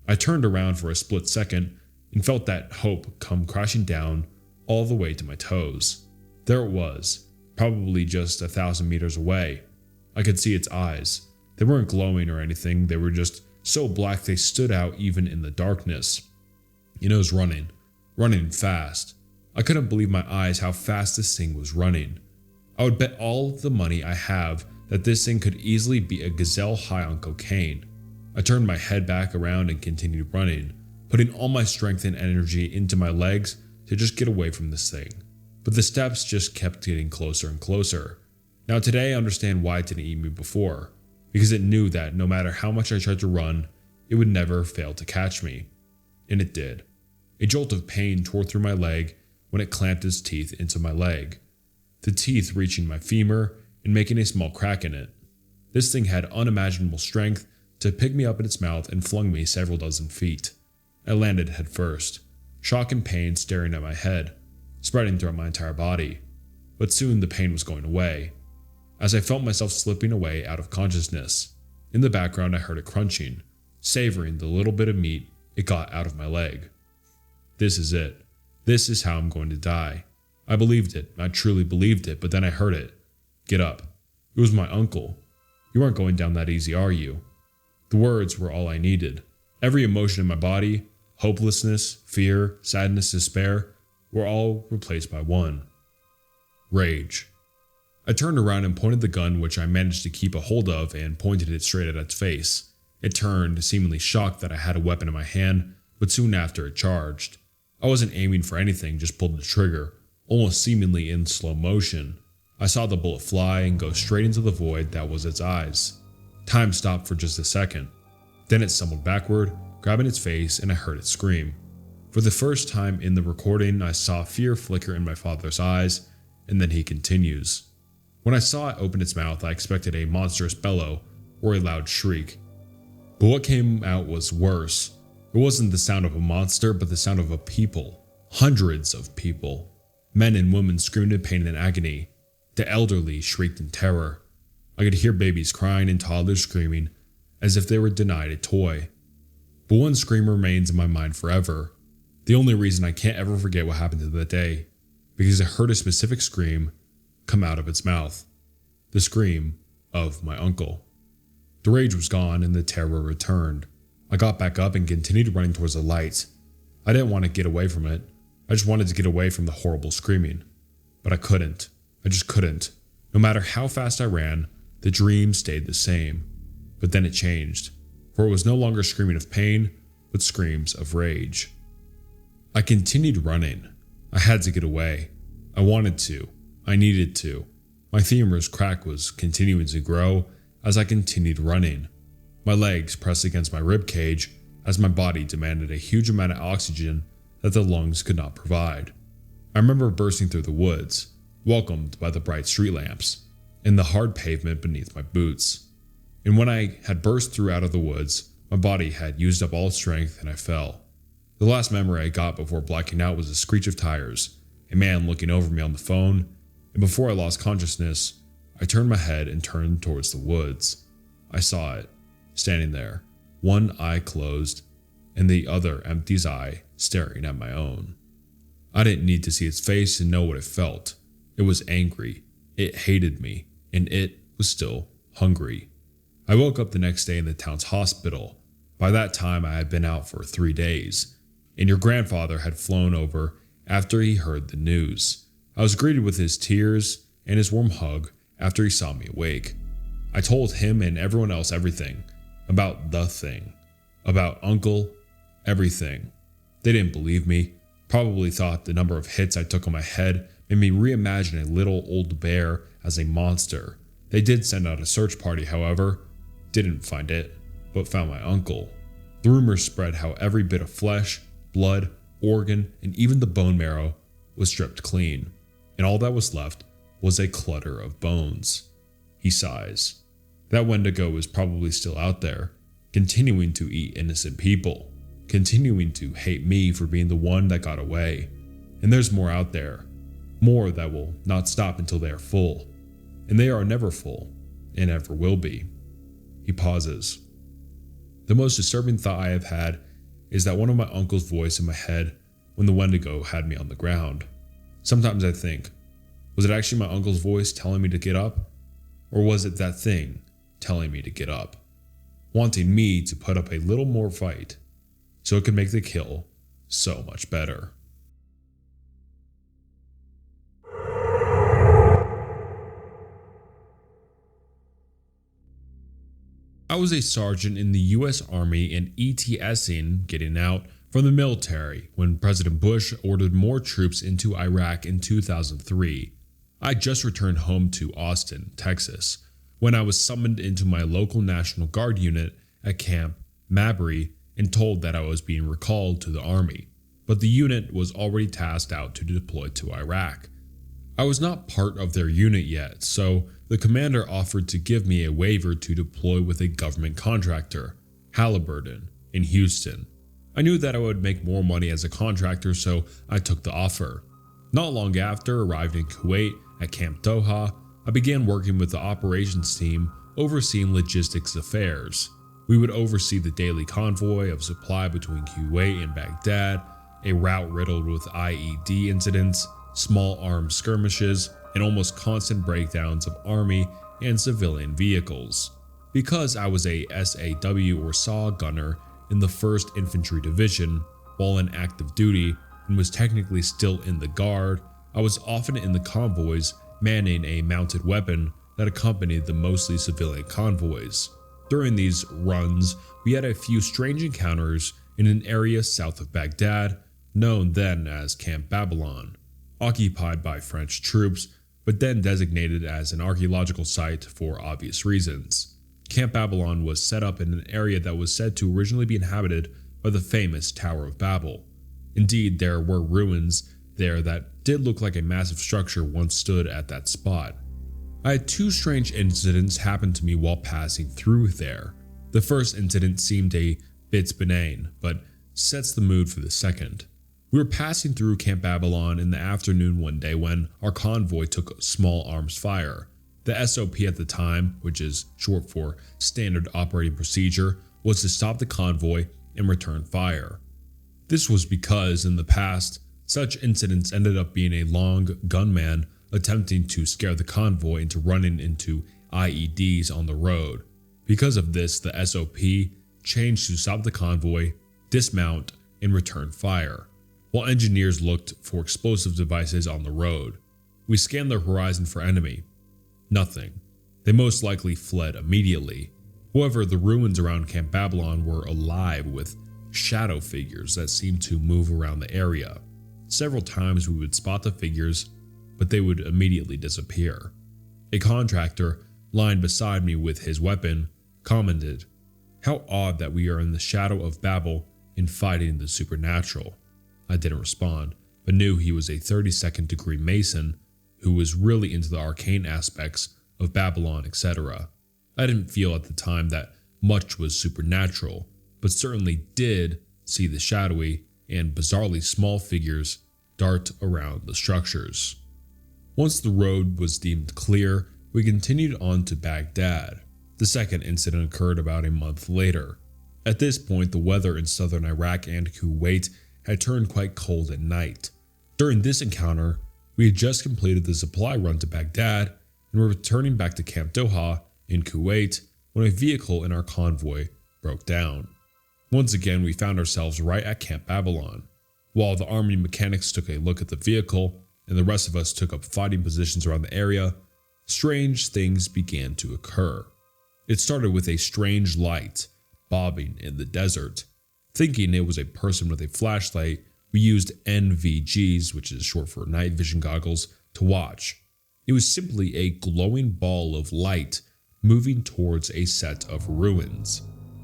I turned around for a split second and felt that hope come crashing down all the way to my toes. There it was, probably just 1,000 meters away. I could see its eyes. They weren't glowing or anything, they were just so black they stood out even in the darkness. And it was running fast. I couldn't believe my eyes how fast this thing was running. I would bet all of the money I have that this thing could easily be a gazelle high on cocaine. I turned my head back around and continued running, putting all my strength and energy into my legs to just get away from this thing. But the steps just kept getting closer and closer. Now today I understand why it didn't eat me before, because it knew that no matter how much I tried to run, it would never fail to catch me. And it did. A jolt of pain tore through my leg when it clamped its teeth into my leg, the teeth reaching my femur and making a small crack in it. This thing had unimaginable strength to pick me up in its mouth and flung me several dozen feet. I landed head first, shock and pain staring at my head, spreading throughout my entire body. but soon the pain was going away. As I felt myself slipping away out of consciousness, in the background I heard it crunching, savoring the little bit of meat it got out of my leg. This is it. This is how I'm going to die. I believed it. I truly believed it, but then I heard it. Get up. It was my uncle. You aren't going down that easy, are you? The words were all I needed. Every emotion in my body, hopelessness, fear, sadness, despair, were all replaced by one. Rage. I turned around and pointed the gun, which I managed to keep a hold of, and pointed it straight at its face. It turned, seemingly shocked that I had a weapon in my hand, but soon after it charged. I wasn't aiming for anything, just pulled the trigger, almost seemingly in slow motion. I saw the bullet fly and go straight into the void that was its eyes. Time stopped for just a second. Then it stumbled backward, grabbing its face, and I heard it scream. For the first time in the recording, I saw fear flicker in my father's eyes, and then he continues. When I saw it open its mouth, I expected a monstrous bellow or a loud shriek. But what came out was worse. It wasn't the sound of a monster, but the sound of a people. Hundreds of people. Men and women screamed in pain and agony. The elderly shrieked in terror. I could hear babies crying and toddlers screaming as if they were denied a toy. But one scream remains in my mind forever. The only reason I can't ever forget what happened to that day. Because I heard a specific scream come out of its mouth. The scream of my uncle. The rage was gone and the terror returned. I got back up and continued running towards the light. I didn't want to get away from it. I just wanted to get away from the horrible screaming. But I couldn't. I just couldn't. No matter how fast I ran, the dream stayed the same. But then it changed, for it was no longer screaming of pain, but screams of rage. I continued running. I had to get away. I wanted to. I needed to. My femur's crack was continuing to grow as I continued running. My legs pressed against my rib cage as my body demanded a huge amount of oxygen that the lungs could not provide. I remember bursting through the woods, welcomed by the bright street lamps, and the hard pavement beneath my boots. And when I had burst through out of the woods, my body had used up all its strength and I fell. The last memory I got before blacking out was the screech of tires, a man looking over me on the phone, and before I lost consciousness, I turned my head and turned towards the woods. I saw it, standing there, one eye closed, and the other empty eye staring at my own. I didn't need to see its face to know what it felt. It was angry, it hated me, and it was still hungry. I woke up the next day in the town's hospital. By that time I had been out for 3 days, and your grandfather had flown over after he heard the news. I was greeted with his tears and his warm hug after he saw me awake. I told him and everyone else everything, about the thing, about Uncle, everything. They didn't believe me, probably thought the number of hits I took on my head made me reimagine a little old bear as a monster. They did send out a search party, however, didn't find it, but found my uncle. The rumors spread how every bit of flesh, blood, organ, and even the bone marrow was stripped clean, and all that was left was a clutter of bones. He sighs. That Wendigo is probably still out there, continuing to eat innocent people, continuing to hate me for being the one that got away. And there's more out there, more that will not stop until they are full. And they are never full, and never will be. He pauses. The most disturbing thought I have had is that one of my uncle's voice in my head when the Wendigo had me on the ground. Sometimes I think, was it actually my uncle's voice telling me to get up? Or was it that thing telling me to get up? Wanting me to put up a little more fight so it could make the kill so much better. I was a sergeant in the US Army and ETSing, getting out from the military, when President Bush ordered more troops into Iraq in 2003. I just returned home to Austin, Texas, when I was summoned into my local National Guard unit at Camp Mabry and told that I was being recalled to the Army, but the unit was already tasked out to deploy to Iraq. I was not part of their unit yet, so the commander offered to give me a waiver to deploy with a government contractor, Halliburton, in Houston. I knew that I would make more money as a contractor, so I took the offer. Not long after arrived in Kuwait at Camp Doha, I began working with the operations team overseeing logistics affairs. We would oversee the daily convoy of supply between Kuwait and Baghdad, a route riddled with IED incidents, small arms skirmishes, and almost constant breakdowns of army and civilian vehicles. Because I was a SAW or SAW gunner in the 1st Infantry Division, while in active duty and was technically still in the Guard, I was often in the convoys manning a mounted weapon that accompanied the mostly civilian convoys. During these runs, we had a few strange encounters in an area south of Baghdad, known then as Camp Babylon, occupied by French troops, but then designated as an archaeological site for obvious reasons. Camp Babylon was set up in an area that was said to originally be inhabited by the famous Tower of Babel. Indeed, there were ruins there that did look like a massive structure once stood at that spot. I had 2 strange incidents happen to me while passing through there. The first incident seemed a bit benign, but sets the mood for the second. We were passing through Camp Babylon in the afternoon one day when our convoy took small arms fire. The SOP at the time, which is short for Standard Operating Procedure, was to stop the convoy and return fire. This was because in the past, such incidents ended up being a long gunman attempting to scare the convoy into running into IEDs on the road. Because of this, the SOP changed to stop the convoy, dismount, and return fire, while engineers looked for explosive devices on the road. We scanned the horizon for enemy. Nothing. They most likely fled immediately. However, the ruins around Camp Babylon were alive with shadow figures that seemed to move around the area. Several times we would spot the figures, but they would immediately disappear. A contractor, lying beside me with his weapon, commented, "How odd that we are in the shadow of Babel and fighting the supernatural." I didn't respond, but knew he was a 32nd degree Mason who was really into the arcane aspects of Babylon, etc. I didn't feel at the time that much was supernatural, but certainly did see the shadowy and bizarrely small figures dart around the structures. Once the road was deemed clear, we continued on to Baghdad. The second incident occurred about a month later. At this point, the weather in southern Iraq and Kuwait had turned quite cold at night. During this encounter, we had just completed the supply run to Baghdad and were returning back to Camp Doha in Kuwait when a vehicle in our convoy broke down. Once again, we found ourselves right at Camp Babylon. While the army mechanics took a look at the vehicle and the rest of us took up fighting positions around the area, strange things began to occur. It started with a strange light bobbing in the desert. Thinking it was a person with a flashlight, we used NVGs, which is short for night vision goggles, to watch. It was simply a glowing ball of light moving towards a set of ruins.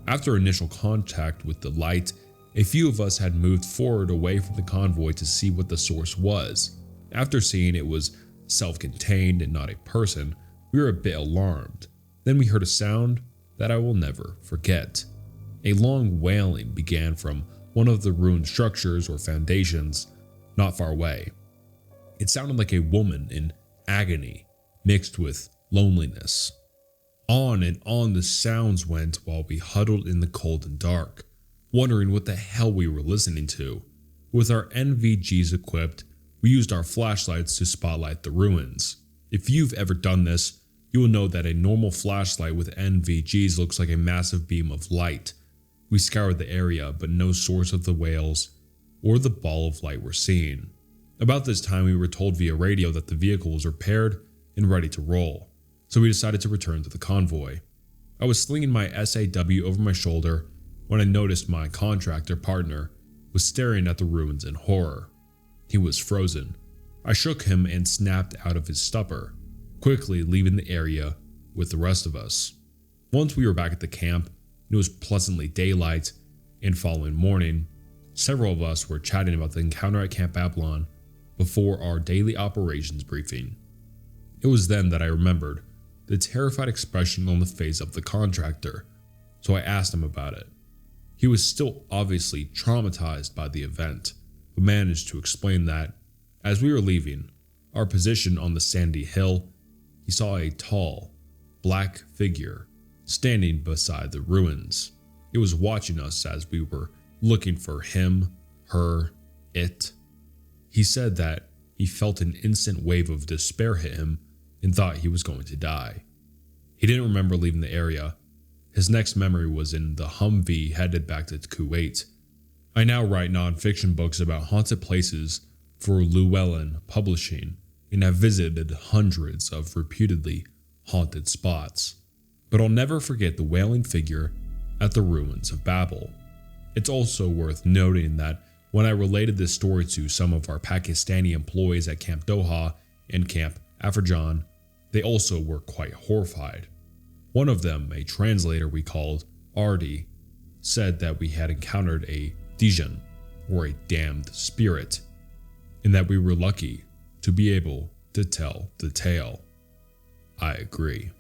After initial contact with the light, a few of us had moved forward away from the convoy to see what the source was. After seeing it was self-contained and not a person, we were a bit alarmed. Then we heard a sound that I will never forget. A long wailing began from one of the ruined structures or foundations not far away. It sounded like a woman in agony mixed with loneliness. On and on the sounds went while we huddled in the cold and dark, wondering what the hell we were listening to. With our NVGs equipped, we used our flashlights to spotlight the ruins. If you've ever done this, you will know that a normal flashlight with NVGs looks like a massive beam of light. We scoured the area, but no source of the wails or the ball of light were seen. About this time, we were told via radio that the vehicle was repaired and ready to roll, so we decided to return to the convoy. I was slinging my SAW over my shoulder when I noticed my contractor partner was staring at the ruins in horror. He was frozen. I shook him and snapped out of his stupor, quickly leaving the area with the rest of us. Once we were back at the camp, it was pleasantly daylight, and following morning, several of us were chatting about the encounter at Camp Babylon before our daily operations briefing. It was then that I remembered the terrified expression on the face of the contractor, so I asked him about it. He was still obviously traumatized by the event, but managed to explain that, as we were leaving, our position on the sandy hill, he saw a tall, black figure standing beside the ruins. It was watching us as we were looking for him, her, it. He said that he felt an instant wave of despair hit him and thought he was going to die. He didn't remember leaving the area. His next memory was in the Humvee headed back to Kuwait. I now write non-fiction books about haunted places for Llewellyn Publishing and have visited hundreds of reputedly haunted spots. But I'll never forget the wailing figure at the ruins of Babel. It's also worth noting that when I related this story to some of our Pakistani employees at Camp Doha and Camp Afrijan, they also were quite horrified. One of them, a translator we called Ardi, said that we had encountered a Dijan, or a damned spirit, and that we were lucky to be able to tell the tale. I agree.